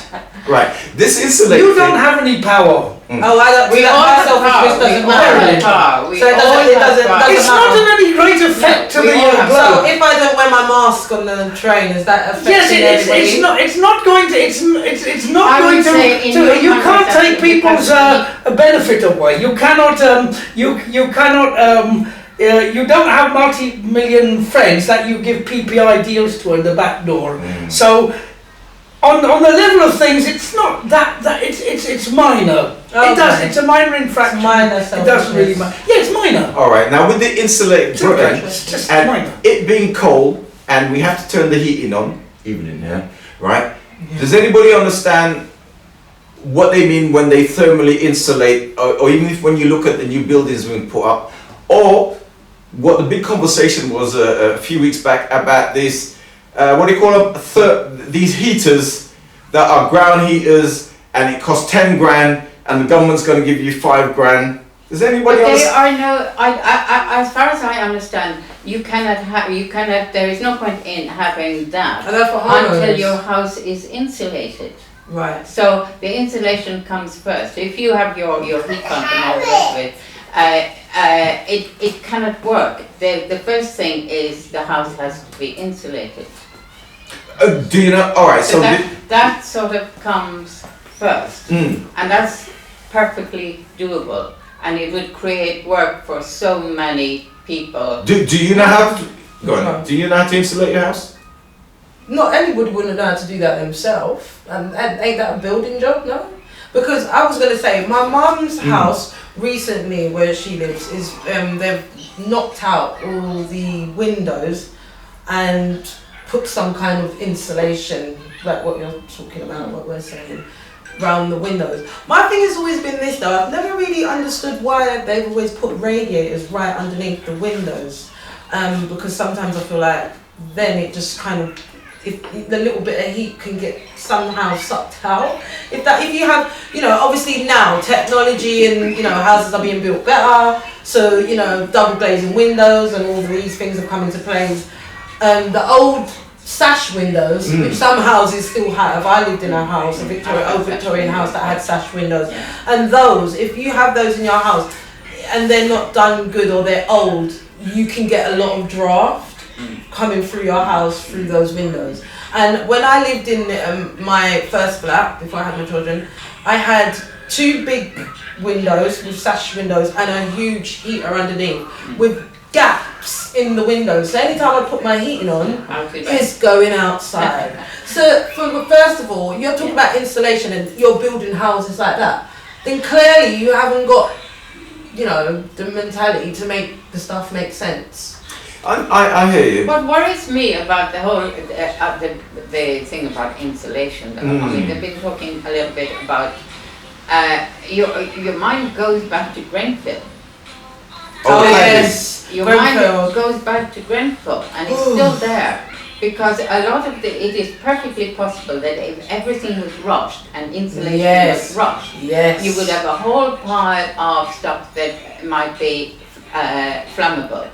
Right. This insulate You don't have any power. Oh, I don't. We all have power. doesn't matter. So it doesn't It's not in any great effect to the globe. So if I don't wear my mask on the train, is that affecting everybody? It's not going to. It's not going to. You can't take people's benefit away. You cannot. You cannot. You don't have multi-million friends that you give PPI deals to in the back door. So, on the level of things, it's not that it's minor. Okay. It does. It's a minor infraction. It doesn't really matter. Yeah, it's minor. All right. Now with the insulate Britain and minor. It being cold, and we have to turn the heating on, even in here, right? Yeah. Does anybody understand what they mean when they thermally insulate, or even if when you look at the new buildings being put up, or what the big conversation was a few weeks back about this, what do you call them? These heaters that are ground heaters, and it costs 10 grand, and the government's going to give you 5 grand. Does anybody else? There are no. As far as I understand, you cannot have. There is no point in having that until your house is insulated. Right. So the insulation comes first. If you have your heat pump and all the rest of it. It cannot work. The first thing is the house has to be insulated. Do you know? All right. So that sort of comes first, and that's perfectly doable, and it would create work for so many people. Do you know how to? Go on. Do you know how to insulate your house? Not anybody wouldn't know how to do that themselves, and ain't that a building job? No, because I was gonna say my mum's house. Recently, where she lives, is they've knocked out all the windows and put some kind of insulation, like what you're talking about, what we're saying, around the windows. My thing has always been this though, I've never really understood why they've always put radiators right underneath the windows, because sometimes I feel like then it just kind of, if the little bit of heat can get somehow sucked out. If you have, obviously now technology and, houses are being built better, so, double glazing windows and all these things have come into place. The old sash windows, which some houses still have. I lived in a house, a Victorian house that had sash windows, and those, if you have those in your house and they're not done good or they're old, you can get a lot of draft coming through your house through those windows. And when I lived in my first flat before I had my children, I had 2 big windows with sash windows and a huge heater underneath with gaps in the windows. So anytime I put my heating on, it's going outside. So first of all, you're talking about insulation and you're building houses like that, then clearly you haven't got, you know, the mentality to make the stuff make sense. I hear you. What worries me about the whole the thing about insulation, I mean, they've been talking a little bit about your mind goes back to Grenfell. Oh yes, Your Grenfell. mind goes back to Grenfell, and it's still there. Because a lot of it is perfectly possible that if everything was rushed and insulation was rushed, you would have a whole pile of stuff that might be flammable.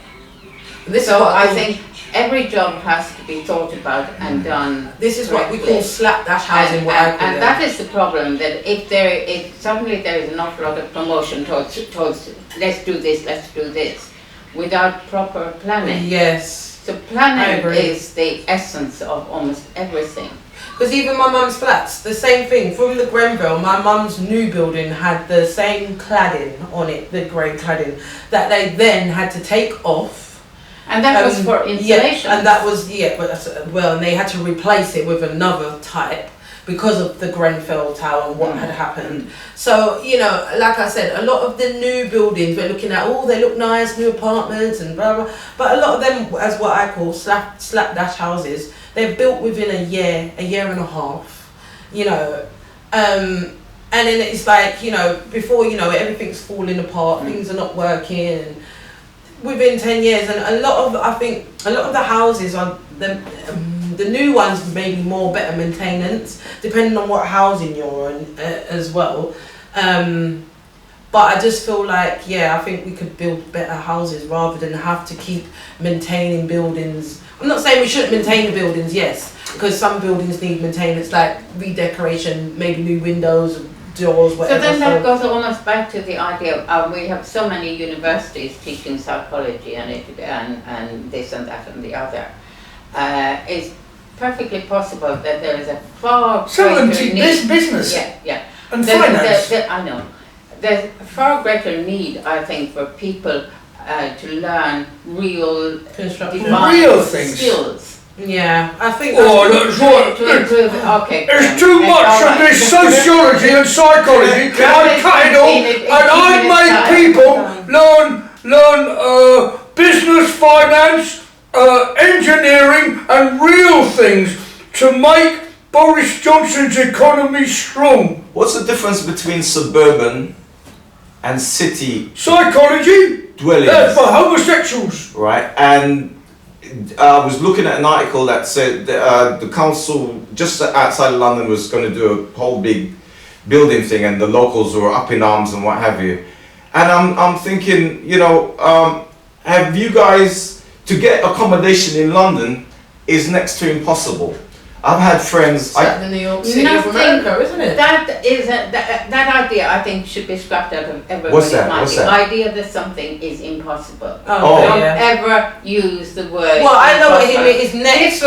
So I think every job has to be thought about and done. This is what we call slapdash housing. And that is the problem, that if suddenly there is an awful lot of promotion towards let's do this, without proper planning. Yes. So planning is the essence of almost everything. Because even my mum's flats, the same thing. From the Grenfell, my mum's new building had the same cladding on it, the grey cladding, that they then had to take off. And that was for insulation. Yeah, and that was, and they had to replace it with another type because of the Grenfell Tower and what had happened. So, you know, like I said, a lot of the new buildings we're looking at, they look nice, new apartments and blah, blah. But a lot of them, as what I call slapdash houses, they're built within a year and a half, you know. And then it's like, you know, before you know it, everything's falling apart, things are not working. And within 10 years, and I think a lot of the houses are the new ones maybe more better maintenance, depending on what housing you're in as well. But I just feel like, I think we could build better houses rather than have to keep maintaining buildings. I'm not saying we shouldn't maintain the buildings, yes, because some buildings need maintenance, like redecoration, maybe new windows, doors, whatever. So then that goes almost back to the idea of we have so many universities teaching psychology and this and that and the other. It's perfectly possible that there is a far greater need. Business. Yeah. And finance. I know. There's a far greater need, I think, for people to learn real things. Skills. Yeah, I think that's right. To improve, okay. There's too much of this sociology and psychology. I cut it all, and I make people learn business, finance, engineering, and real things to make Boris Johnson's economy strong. What's the difference between suburban and city psychology? Dwellings. For homosexuals. Right, and I was looking at an article that said the council just outside of London was going to do a whole big building thing, and the locals were up in arms and what have you. And I'm thinking, you know, have you guys, to get accommodation in London is next to impossible. I've had friends. The New York City of America, isn't it? That is that idea. I think should be scrapped out of everybody's What's that? mind. What's the that? idea that something is impossible. Oh. Don't ever use the word. Well, I know what he means. It's next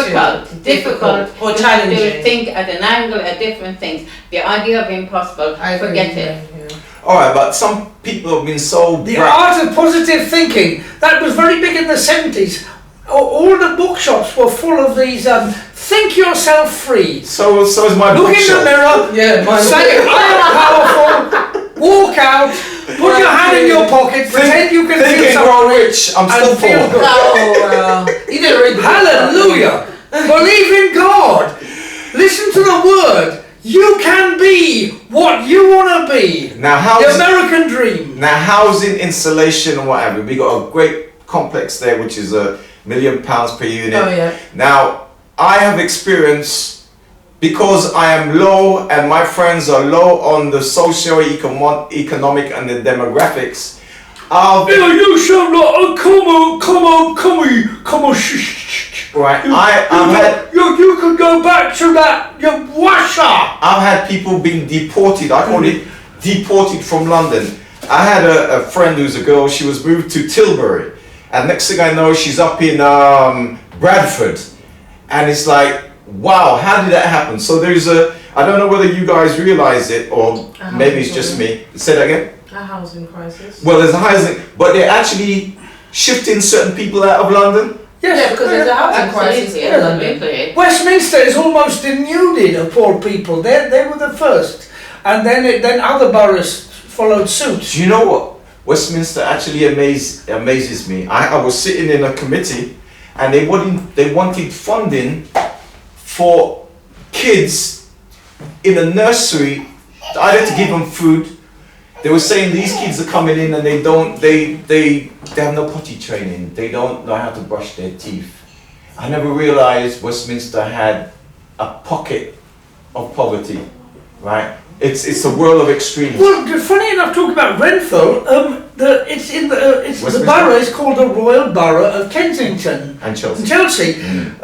difficult or you challenging. have to think at an angle at different things. The idea of impossible, forget it. Yeah. All right, but some people have been so. The art of positive thinking, that was very big in the 70s. All the bookshops were full of these think yourself free. So is my Look bookshelf. in the mirror, say I am powerful, walk out, put your hand in your pocket, pretend you can feel Thinking something we're rich, I'm still and feel poor. good. Oh, you didn't read the book. Hallelujah! Believe in God. Listen to the word. You can be what you want to be. Now, The American dream. Now, housing, insulation, and whatever. We got a great complex there, which is £1 million per unit. Oh, yeah. Now, I have experience, because I am low and my friends are low on the socio-economic and the demographics. You sound like come on, shh. right? You could go back to that Russia. I've had people being deported. I call it deported from London. I had a friend who's a girl. She was moved to Tilbury, and next thing I know, she's up in Bradford, and it's like, wow, how did that happen? So there's I don't know whether you guys realize it or maybe it's just me. Say that again. A housing crisis. Well, there's a housing, but they're actually shifting certain people out of London. Yes, yeah, because there's a housing crisis in London. Westminster is almost denuded of poor people. They were the first, and then other boroughs followed suit. Do you know what? Westminster actually amazes me. I was sitting in a committee, and they wanted funding for kids in a nursery, either to give them food. They were saying these kids are coming in and they have no potty training. They don't know how to brush their teeth. I never realized Westminster had a pocket of poverty, right? It's a world of extremes. Well, funny enough, talking about Renfrew, the borough is called the Royal Borough of Kensington And Chelsea. Mm.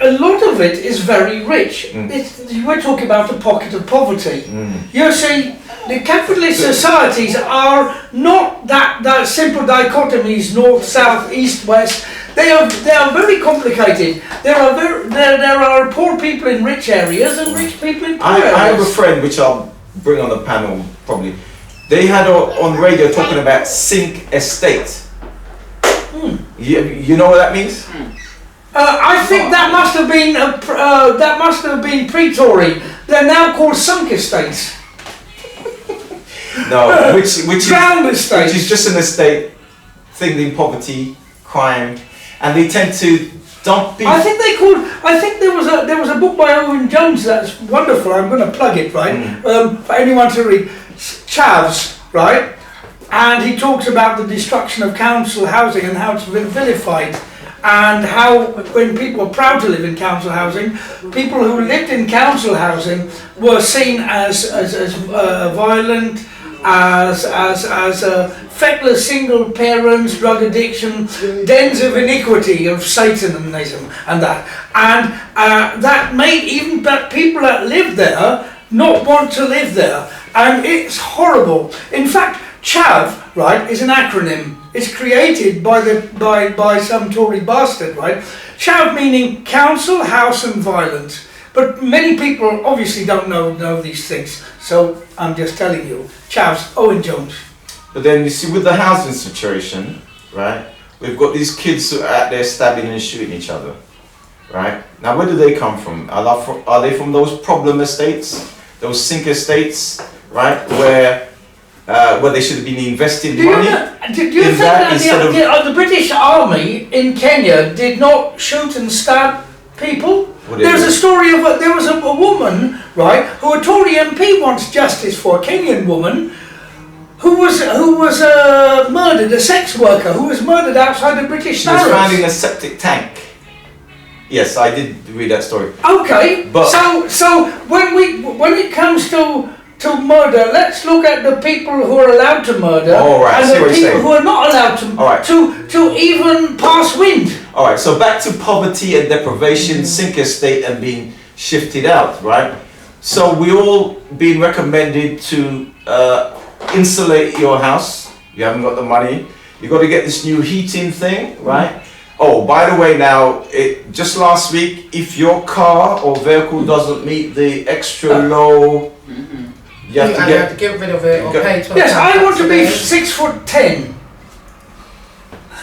A lot of it is very rich. We're talking about a pocket of poverty. You see, the capitalist societies are not that simple dichotomies: north, south, east, west. They are very complicated. There are poor people in rich areas and rich people in poor areas. I have a friend which I'll bring on the panel probably. They had on radio talking about Sink Estate. You know what that means? I think that must have been pre-Tory. They're now called sunk estates. No, which drowned estates. Which is just an estate thing in poverty, crime, and they tend to dump people. I think there was a book by Owen Jones that's wonderful. I'm going to plug it, right? For anyone to read. Chazz, right? And he talks about the destruction of council housing and how it's been vilified, and how when people were proud to live in council housing, people who lived in council housing were seen as violent, as feckless single parents, drug addiction, dens of iniquity, of Satanism, and that made even people that lived there not want to live there, and it's horrible. In fact, CHAV, right, is an acronym. It's created by some Tory bastard, right? CHAV meaning Council, House and Violence. But many people obviously don't know these things, so I'm just telling you. Chavs, Owen Jones. But then you see with the housing situation, right, we've got these kids who are out there stabbing and shooting each other, right? Now where do they come from? Are they from those problem estates, those sink estates, right, where they should have been investing money? Do you think that the British Army in Kenya did not shoot and stab people? There's a story of there was a woman, right, who a Tory MP wants justice for, a Kenyan woman, who was murdered, a sex worker who was murdered outside the British She was barracks. found in a septic tank. Yes, I did read that story. Okay, but so when it comes to murder, let's look at the people who are allowed to murder and the people who are not allowed to even pass wind. All right, so back to poverty and deprivation, sink estate and being shifted out, right? So we all being recommended to insulate your house. You haven't got the money. You got to get this new heating thing, right? Oh, by the way, now, just last week, if your car or vehicle doesn't meet the extra low, you have to get rid of it or pay 12. Yes, I want to be 6'10".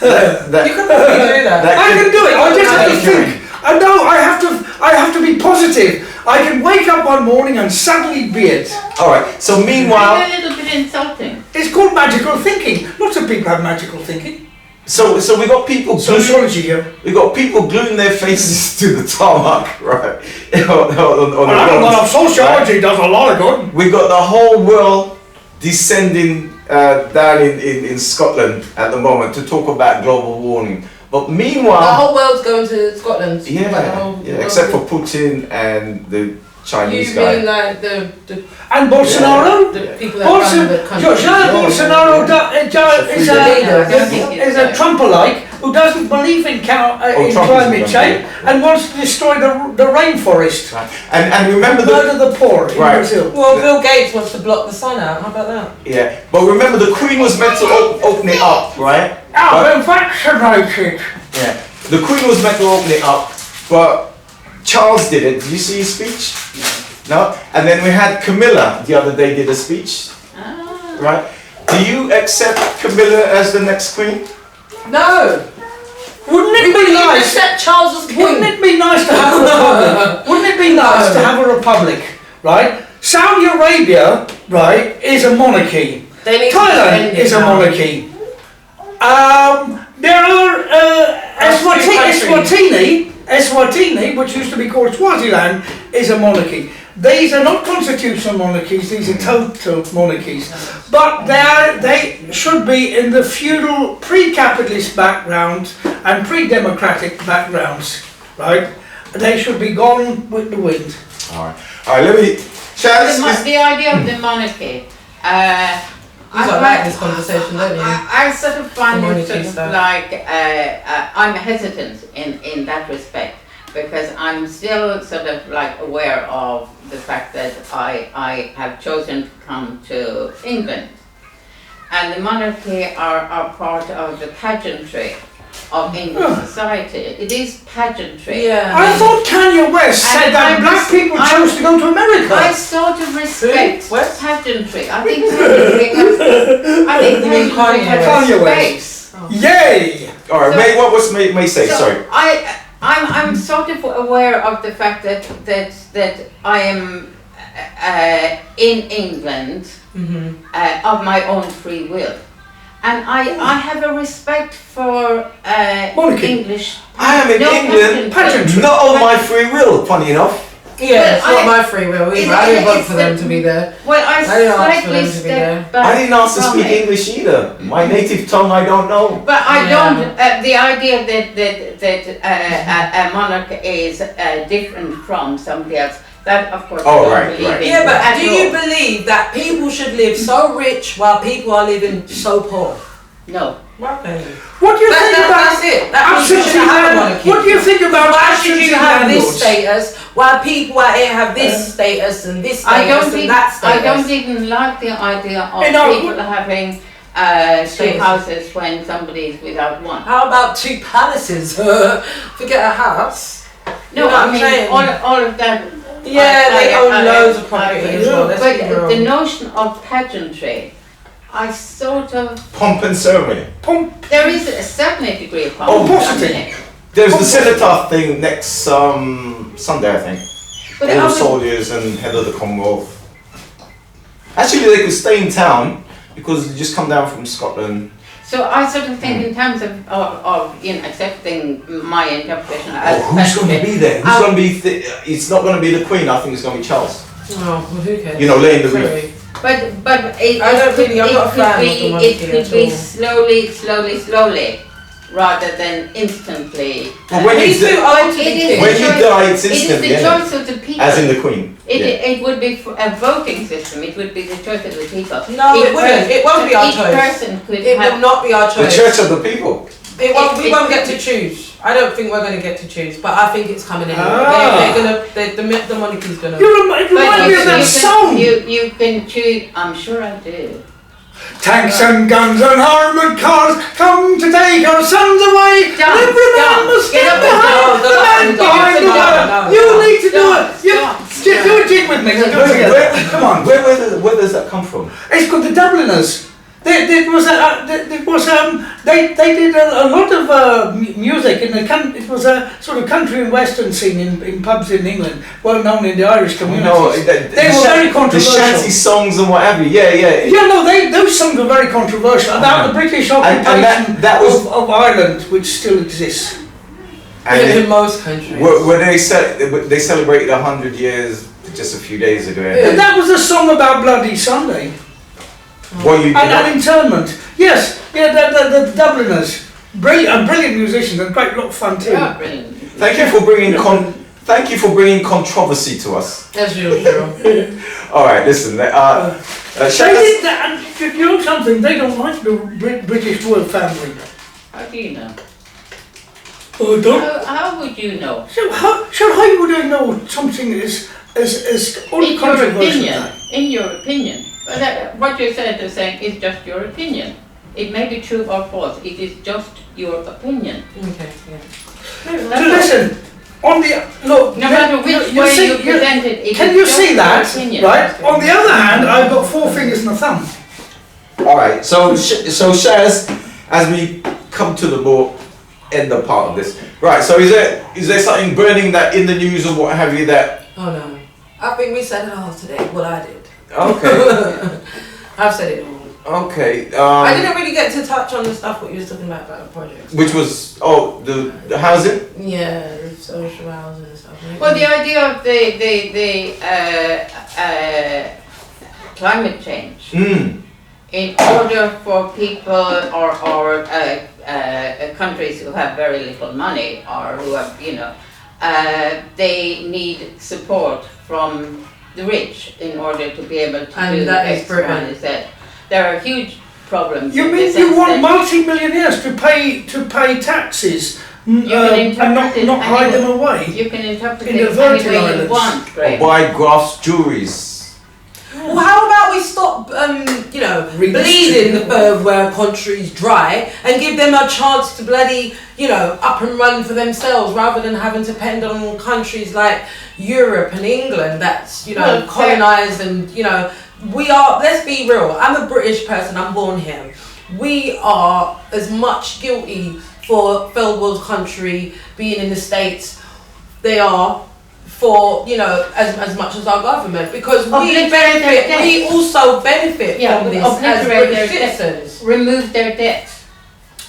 You can probably do that. I can do it. I just have to think. I know. I have to be positive. I can wake up one morning and suddenly be it. All right. So meanwhile, a little bit insulting. It's called magical thinking. Lots of people have magical thinking. So we got people. Sociology here. We got people gluing their faces to the tarmac, right? on sociology does a lot of good. We got the whole world descending down in Scotland at the moment to talk about global warming. But meanwhile, the whole world's going to Scotland. Yeah, except for Putin and the Chinese guy. You mean like the and Bolsonaro? The people that run the country. Bolsonaro is a Trumper-like, who doesn't believe in Trump climate isn't change and wants to destroy the rainforest. Right. And remember Murder the poor in Right. Brazil. Well, Bill Gates wants to block the sun out. How about that? Yeah, but remember the Queen was meant to open it up, right? I've been vaccinated. Yeah, the Queen was meant to open it up, but Charles did it. Did you see his speech? No? And then we had Camilla the other day did a speech, right? Do you accept Camilla as the next Queen? No. Wouldn't it be nice? Accept Charles as Wouldn't king. it be nice to have a republic? Wouldn't it be nice to have a republic, right? Saudi Arabia, right, is a monarchy. They need to Thailand defend it is a now. monarchy. There are Eswatini, which used to be called Swaziland, is a monarchy. These are not constitutional monarchies, these are total monarchies. But they should be in the feudal, pre-capitalist backgrounds and pre-democratic backgrounds, right? They should be gone with the wind. Alright, let me... Chazz, The idea of the monarchy. You don't like this conversation, don't you? I sort of find The it monarchy sort of stuff. like I'm hesitant in that respect because I'm still sort of like aware of the fact that I have chosen to come to England, and the monarchy are part of the pageantry of English society. It is pageantry. Yeah. I thought Kanye West said And that I'm black just- people I'm- chose to go to America. I sort of respect Who? West? pageantry. I think pageantry has, I think You mean pageantry Kanye has West? Kanye West. space. Yay! alright, So- May, what was May say? So Sorry. I'm sort of aware of the fact that I am in England of my own free will, and I have a respect for Monarchy. English. I am in England, pageantry. not on my free will, funny enough. Yeah, it's Well, not my free will either. I didn't vote for them to be there. Well, I I didn't ask for slightly them to be there. step back. I didn't ask to from speak it. English either. My native tongue I don't know. But I Yeah. don't. The idea that a monarch is different from somebody else. That of course. Oh, I don't right, believe right. in Yeah, but at do you all. believe that people should live so rich while people are living so poor? No. Okay. What do you think about That's it. That means we absentee should have a land- monarchy. What do you think about Why should absentee you have this landlords? status while people out here have this status and this I status don't and even. that I status? don't even like the idea of You know, people having two Status. houses when somebody is without one. How about 2 palaces? Forget a house. No, You know what I I'm mean saying? all of that. Yeah, they own loads of I property agree. as well. Let's be But the real. notion of pageantry, I sort of. Pomp and ceremony. There is a certain degree of Oh, paucity. in it. There's the Cenotaph thing next Sunday, I think. But All I the would- soldiers and head of the Commonwealth. Actually, they could stay in town because they just come down from Scotland. So I sort of think in terms of you know accepting my interpretation as Oh, who's going to be there? Who's Um, going to be? It's not going to be the Queen. I think it's going to be Charles. Oh, well, who cares? You know, laying the Sorry. wreath. But it, I don't could, really- I'm it not a could fan of be the monarchy it could at be all. slowly, rather than instantly. But when He's you too di- old to be It is king. when the you choice- die, it's It is instantly, the isn't choice of the people. as in the Queen. Yeah. It would be a voting system. It would be the choice of the people. No, it wouldn't. It won't be our Each choice. person could It have. will not be our The choice. Church of the People. We It- won't it- get to choose. I don't think we're going to get to choose, but I think it's coming anyway. Ah. The monarchy's going to. It reminds me of that song. You can choose. I'm sure I do. Tanks and guns and armored cars come to take our sons away. Stop, and every man stop. must Get stand up and behind go. the man No, behind the no, wall. no, You no. need to do Stop, it. You stop. just do a jig with me. We'll do it together. Come on. Where does that come from? It's called the Dubliners. They did a lot of music in the it was a sort of country and western scene in pubs in England, well known in the Irish community. No, They were very the controversial. shanty songs and whatever. Yeah. Yeah, no, those songs are very controversial about the British And occupation that was of Ireland, which still exists. and in most countries. where they celebrated 100 years just a few days ago. And that was a song about Bloody Sunday What you and internment. Yes, yeah, the Dubliners, brilliant musicians and great lot of fun too. Yeah, brilliant. Thank you for bringing controversy to us. As usual. All right, listen. They Chazz, did that, and you know something? They don't like the British royal family. How do you know? Oh, don't. How would you know? So how would I know something is uncontroversial? In your opinion. But what you said is saying is just your opinion. It may be true or false. It is just your opinion. Okay, yeah. So listen, on the No matter which way you present it, can is you just see your that? opinion. Right. On the other hand, I've got 4 fingers and a thumb. All right. So Chazz, as we come to the more end of part of this, right? So is there something burning that in the news or what have you that? Oh no, I think we said it all today. What I did. Okay. I've said it all. Okay. I didn't really get to touch on the stuff what you was talking about the projects. Which was the housing. Yeah, the social housing and stuff. Right? Well, the idea of the climate change. In order for people or countries who have very little money or who have, they need support from the rich in order to be able to And do that X, is Britain. Y, and Z. There are huge problems. You in mean the you sense want that multi-millionaires to pay taxes and interpret it not hide any them away? You can interpret In it the any Virgin way you Islands. want, Or Graham. buy grass jewelries. Well, how about we stop, bleeding where countries dry and give them a chance to bloody, up and run for themselves rather than having to depend on countries like Europe and England that's, Well, colonised and, we are, let's be real, I'm a British person, I'm born here. We are as much guilty for third world country being in the States, they are for, as much as our government, because we also benefit from this as British citizens. Remove their debts.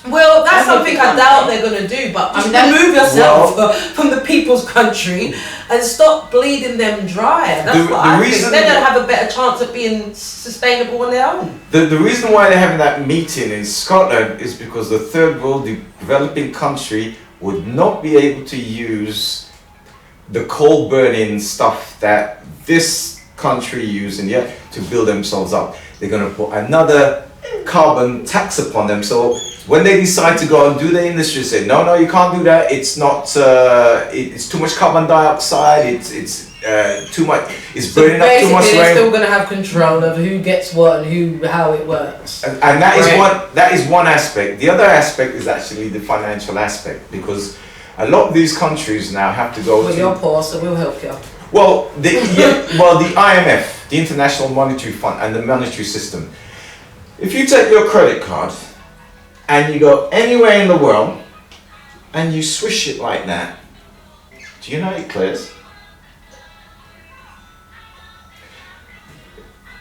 Well, that's That would something be I doubt they're going to do, but just remove yourself from the people's country and stop bleeding them dry. That's what I think. They're going to have a better chance of being sustainable on their own. The reason why they're having that meeting in Scotland is because the third world developing country would not be able to use the coal burning stuff that this country using to build themselves up. They're going to put another carbon tax upon them. So when they decide to go and do the industry, say no, you can't do that. It's not. It's too much carbon dioxide. It's too much. It's burning up too much rain. They're still rain. going to have control of who gets what and how it works. And that is one aspect. The other aspect is actually the financial aspect, because a lot of these countries now have to go Well, to. you're poor, so we'll help you. Well, the IMF, the International Monetary Fund, and the monetary system. If you take your credit card and you go anywhere in the world and you swish it like that, do you know it clears?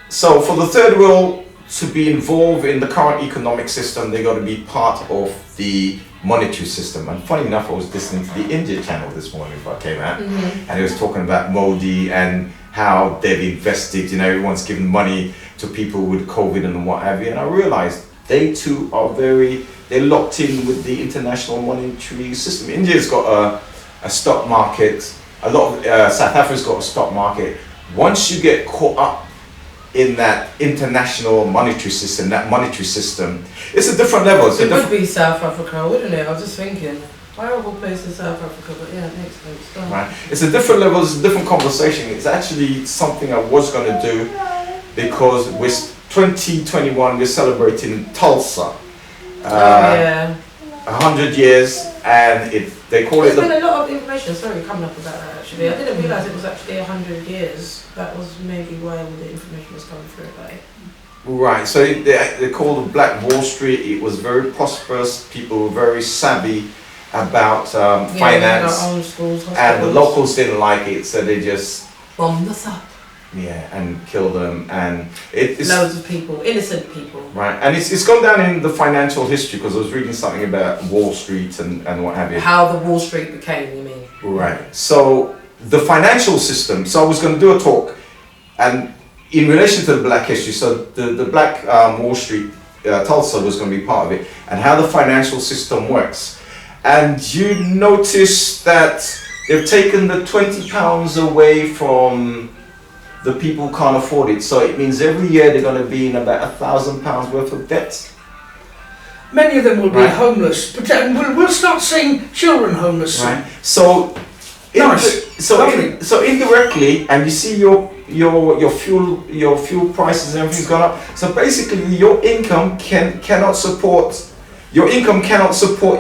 So for the third world to be involved in the current economic system, they got to be part of the monetary system. And funny enough, I was listening to the India channel this morning before I came out, and it was talking about Modi and how they've invested, everyone's given money to people with COVID and what have you. And I realized they too are they're locked in with the international monetary system. India's got a stock market, a lot of South Africa's got a stock market. Once you get caught up in that international monetary system, it's a different level. It would be South Africa, wouldn't it? I was just thinking. Horrible place in South Africa, but yeah, it makes sense. Right. It's a different level, it's a different conversation. It's actually something I was going to do because with 2021 we're celebrating Tulsa. 100 years, and they call There's it. been a lot of information, coming up about that actually. I didn't realise it was actually 100 years. That was maybe why all the information was coming through. Right, so they called it Black Wall Street. It was very prosperous. People were very savvy about finance, and the locals didn't like it, so they just bombed us up. Yeah, and killed them, and it's loads of people, innocent people. Right, and it's gone down in the financial history because I was reading something about Wall Street and what have you. How the Wall Street became, you mean? Right. So the financial system. So I was going to do a talk, and in relation to the Black history. So the Black Wall Street, Tulsa was going to be part of it, and how the financial system works. And you notice that they've taken the £20 away from the people who can't afford it. So it means every year they're going to be in about £1,000 worth of debt. many of them will be Right. homeless. But we'll start seeing children homeless soon. Right. So, Nice. Lovely. so indirectly, and you see your fuel prices and everything's gone up. So basically, your income cannot support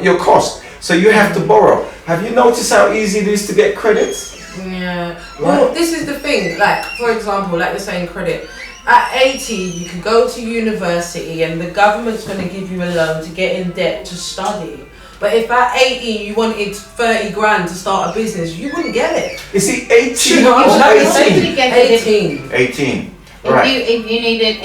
your cost. So you have to borrow. Have you noticed how easy it is to get credits? Yeah. Well, this is the thing. Like, for example, like you're saying, credit. At 18, you can go to university and the government's going to give you a loan to get in debt to study. But if at 18 you wanted 30 grand to start a business, you wouldn't get it. Is it 18 You or know, 18? 18. 18. If Right. you needed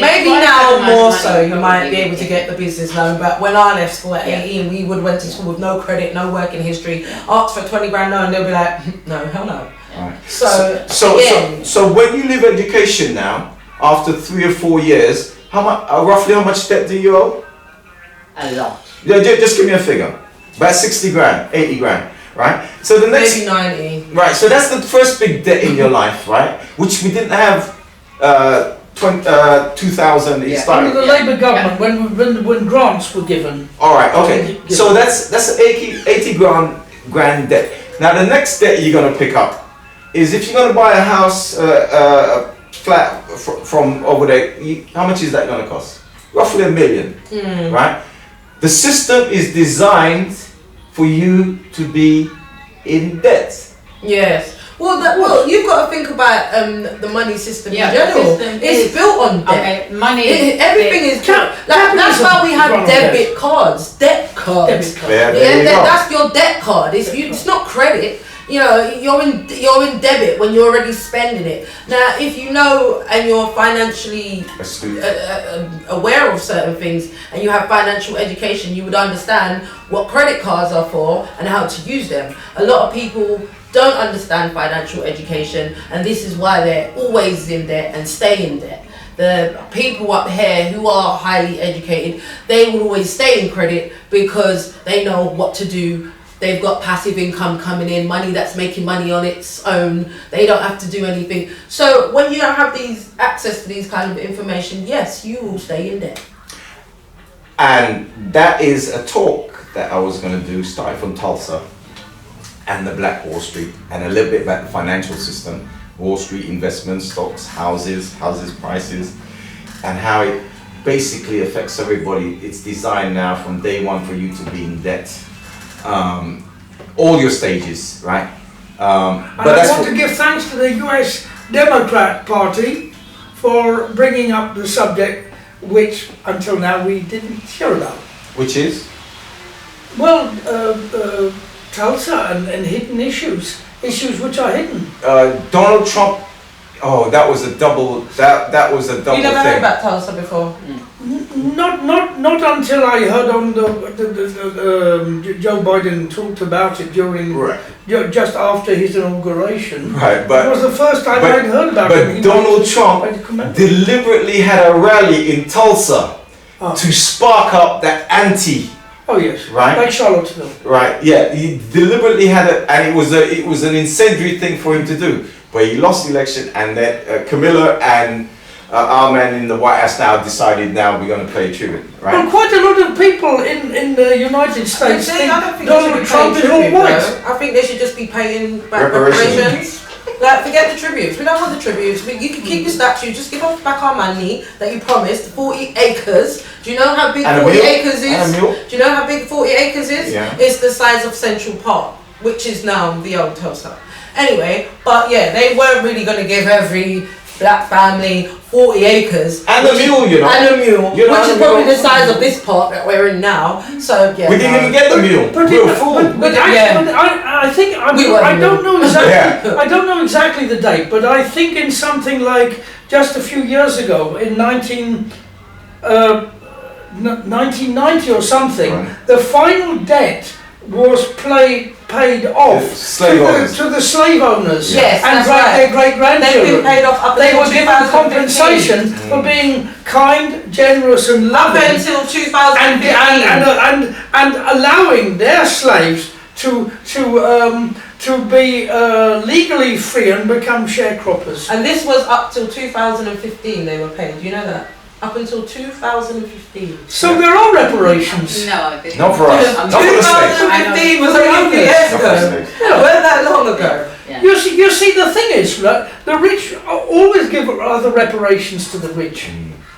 Maybe twice now as much more money, so you probably might be you able to could get the business loan, but when I left school at Yeah. 18, we would went to school with no credit, no working history, ask for 20 grand loan, they'll be like, no, hell no. Right. So, So, again, so when you leave education now, after 3 or 4 years, how much, roughly how much debt do you owe? A lot. Yeah, just give me a figure. About 60 grand, 80 grand, right? So the next, maybe 90. right, so that's the first big debt in your life, right? Which we didn't have 2000, it Yeah. Under started. the Labour government, when grants were given. All right, okay. Yeah. So that's 80 grand debt. Now the next debt you're gonna pick up is if you're gonna buy a house, a flat from over there. How much is that gonna cost? Roughly $1 million, right? The system is designed for you to be in debt. Yes. Well, you've got to think about the money system Yeah, in the general. system It's is- built on debt. Okay, money. Everything is Cap- that's why we capitalism have is run on debit cards, debt cards. Debit card. There Yeah, you go. that's your debt card. It's not credit. You know, you're in debit when you're already spending it. Now, if you know and you're financially Astute. aware of certain things and you have financial education, you would understand what credit cards are for and how to use them. A lot of people don't understand financial education, and this is why they're always in debt and stay in debt. The people up here who are highly educated, they will always stay in credit because they know what to do. They've got passive income coming in, money that's making money on its own. They don't have to do anything. So when you don't have these access to these kind of information, yes, you will stay in debt. And that is a talk that I was going to do, starting from Tulsa and the Black Wall Street, and a little bit about the financial system, Wall Street investments, stocks, houses prices, and how it basically affects everybody. It's designed now from day one for you to be in debt. All your stages, right? And But I that's want what, to give thanks to the US Democrat Party for bringing up the subject, which until now we didn't hear about. which is Well, Tulsa and hidden issues which are hidden. Donald Trump. Oh, that was a double. That was a double You never thing. heard about Tulsa before? Not until I heard on the Joe Biden talked about it during Right. just after his inauguration. Right, It but was the first time but- I'd heard about it. but He Donald made- Trump made a comment. deliberately had a rally in Tulsa Oh. to spark up that anti. Oh yes, Right. like Charlottesville. Right, yeah, he deliberately had it, and it was an incendiary thing for him to do. But he lost the election, and then Camilla and our man in the White House now decided now we're going to play a tribute, Well, right? quite a lot of people in the United States See, think I don't think Donald they should Trump be is paying all tribute, white. though. I think they should just be paying back Reparations. reparations. Like, forget the tributes. We don't want the tributes. You can keep your statue. Just give us back our money that you promised. 40 acres. Do you know how big And a 40 mule. acres is? And a mule. Do you know how big 40 acres is? Yeah. It's the size of Central Park, which is now the old Tulsa. Anyway, but yeah, they weren't really going to give every black family 40 acres. And a which is- mule, you know. And a mule, You know, which and is a probably mule. the size of this park that we're in now. So yeah. We didn't even get the mule. But, We were fooled. but Yeah. I think We were I don't know exactly. Yeah. I don't know exactly the date, but I think in something like just a few years ago, in 1990 or something, Right. the final debt was paid off The slave owners. to the slave owners Yes, and that's right. their great They've been grandchildren. paid off up They until were given 2015. compensation for being kind, generous, and Up loving, until and 2015. and allowing their slaves to be legally free and become sharecroppers. And this was up till 2015 they were paid. Do you know that? up until 2015. So there are reparations. No, it didn't. Not for us. Not for the states. 2015 was only a few years Not for the ago. states. It wasn't that long ago. Yeah. You see, the thing is, right, the rich always give other reparations to the rich.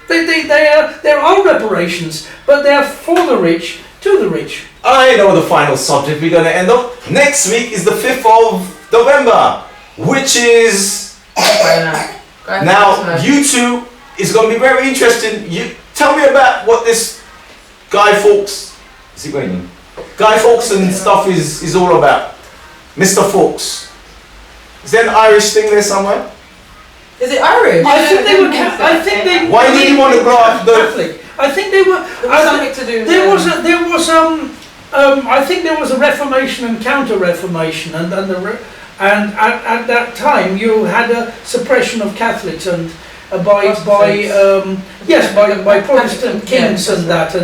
There are reparations, but they are for the rich, to the rich. I know the final subject we're going to end up. Next week is the 5th of November, which is... Now, you two, it's going to be very interesting. You tell me about what this Guy Fawkes, is he going in? Guy Fawkes and stuff is all about. Mr. Fawkes. Is there an Irish thing there somewhere? Is it Irish? I think they were. I think they. Why did you want to go after the... Catholic. I think they were. There was something to do. There was I think there was a Reformation and Counter-Reformation, and at that time you had a suppression of Catholics and by Protestant kings and that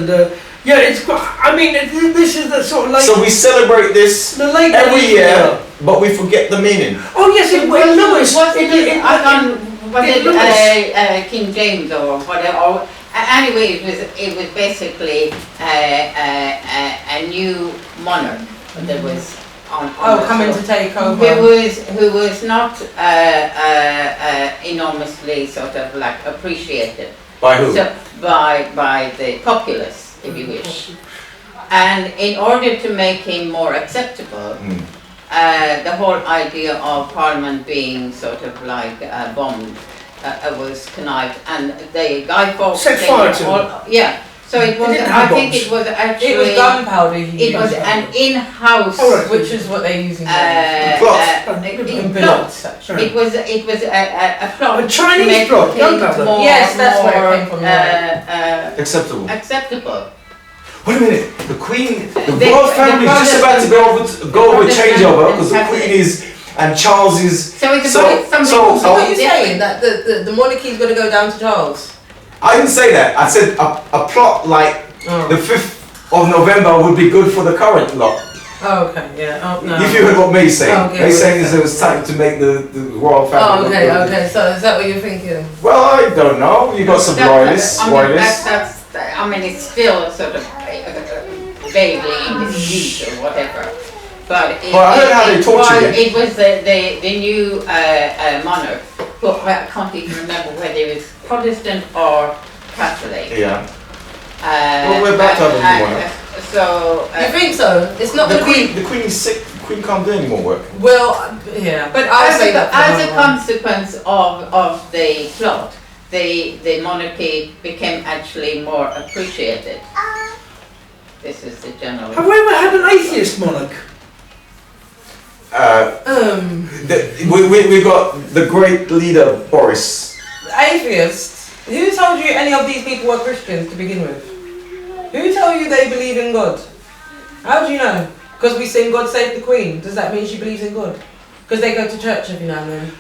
yeah, it's quite, I mean this is the sort of like So we celebrate this the late every medieval year, era. but we forget the meaning. Oh yes, it was. King James or whatever. Or, anyway, it was basically a new monarch that was on coming to take over. who was not enormously sort of like appreciated. By who? So by the populace, if you wish. And in order to make him more acceptable, the whole idea of Parliament being sort of like bombed was connived, and the Guy Fawkes set fire to him. Yeah. So it was. I think it was actually. It was gunpowder. It was an in-house. Which is what they use in plots. It was a plot. A Chinese to make plot, things gunpowder. more- Yes, that's where it more, came from, Acceptable. acceptable. Wait a minute. The Queen, the The- royal the family is just about to go over a changeover because the Queen is and Charles is. So it's So- about something. so- So what are you saying? That the monarchy is going to go down to Charles? I didn't say that. I said a plot like the 5th of November would be good for the current lot. Oh, okay, yeah. Oh, no. If you heard what May's saying. Okay, May's what saying is is it was time to make the royal family. Oh, look okay, good. okay. So is that what you're thinking? Well, I don't know. You got some royalists. I mean, it's still sort of vaguely in dispute or whatever. But it, Well, I heard how they tortured him. it was the new monarch, who I can't even remember whether it was Protestant or Catholic. Yeah. Well, we're about to have a new monarch. So You think so? It's not The going to be. Queen is sick. The Queen can't do any more work. Well, yeah. But I'll as say that for a another one. consequence of the plot, the monarchy became actually more appreciated. This is the general. Have we ever had an atheist monarch? We got the great leader Boris. Atheists. Who told you any of these people were Christians to begin with? Who told you they believe in God? How do you know? Because we sing God Save the Queen. Does that mean she believes in God? Because they go to church every now and then.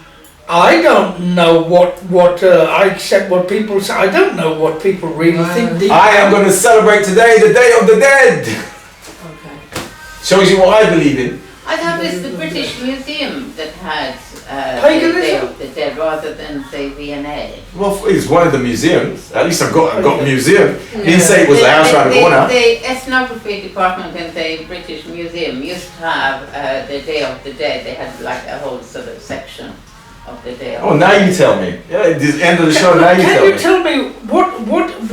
I don't know what I accept what people say. I don't know what people really think. Deep I am going to celebrate today the Day of the Dead. Okay. Shows you what I believe in. I thought it was the British Museum that had the Paganism? Day of the Dead rather than the V&A. Well, it's one of the museums. At least I've got a museum. He didn't say it was the house around the corner. The ethnography department in the British Museum used to have the Day of the Dead. They had like a whole sort of section of the Day of Oh, now you tell me. Yeah, at the end of the show, now you Can tell you me. tell me what religion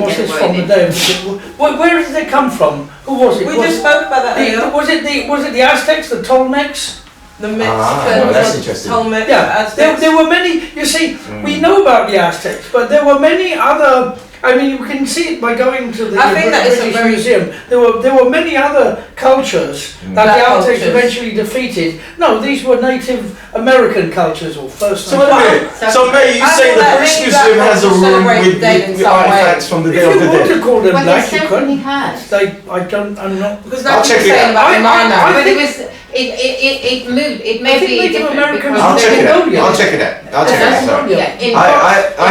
was this from? The Day of the Dead? Where did they come from? Who was it? We just spoke about that earlier. Was it the Aztecs, the Tolmecs? The Mexicans, that's interesting. Tolmec, Yeah, Aztecs. there were many. You see, we know about the Aztecs, but there were many other. I mean, you can see it by going to the I think that is a British very- Museum. There were many other cultures that Black the Aztecs cultures. eventually defeated. No, these were Native American cultures or First So wait a Nations. minute. So May, you I say thought the that British means that Museum has a was to room celebrate with, the day in with some way. artifacts from the If Day of you the want to Dead? call them Well, they black, you certainly can. has. I'm not. Because I'll that's what check you're it saying out. about the Minor. I But think- it was it moved. It I may think be Native different Americans because I'll check it out. Yeah. I'll check it out. I'll check it out. Sorry. Yeah, in I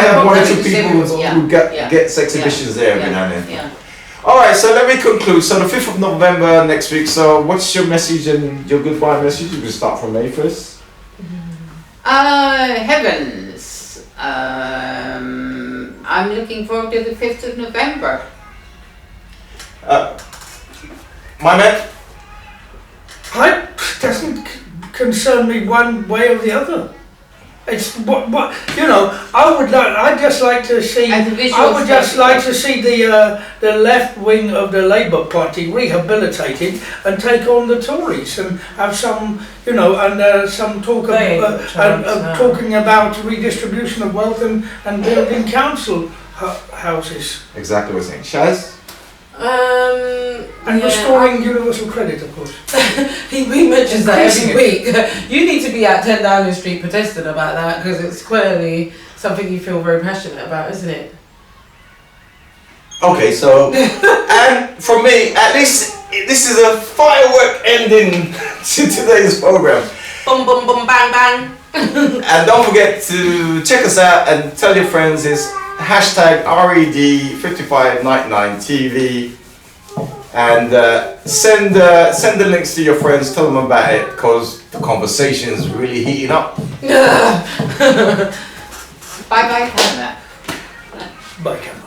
have one or two Portugal, people yeah, who yeah, get exhibitions there every yeah, now and then. Yeah. All right, so let me conclude. So the 5th of November next week. So what's your message and your goodbye message? You can start from May first. Heavens. I'm looking forward to the 5th of November. My man? It doesn't concern me one way or the other. It's what you know. I'd just like to see. As a visual I would just spectacle. like to see the left wing of the Labour Party rehabilitated and take on the Tories and have some, you know, and some talk They of talking about redistribution of wealth and building council houses Exactly what I'm saying. Chazz? and restoring universal credit, of course. He mentions that every Increasing week. You need to be at 10 Downing Street protesting about that because it's clearly something you feel very passionate about, isn't it? Okay, so, and for me, at least this is a firework ending to today's program. Boom, boom, boom, bang, bang. And don't forget to check us out and tell your friends. It's hashtag RED5599TV. And send the links to your friends, tell them about it, because the conversation is really heating up. Bye bye, Canada. Bye, Cameron.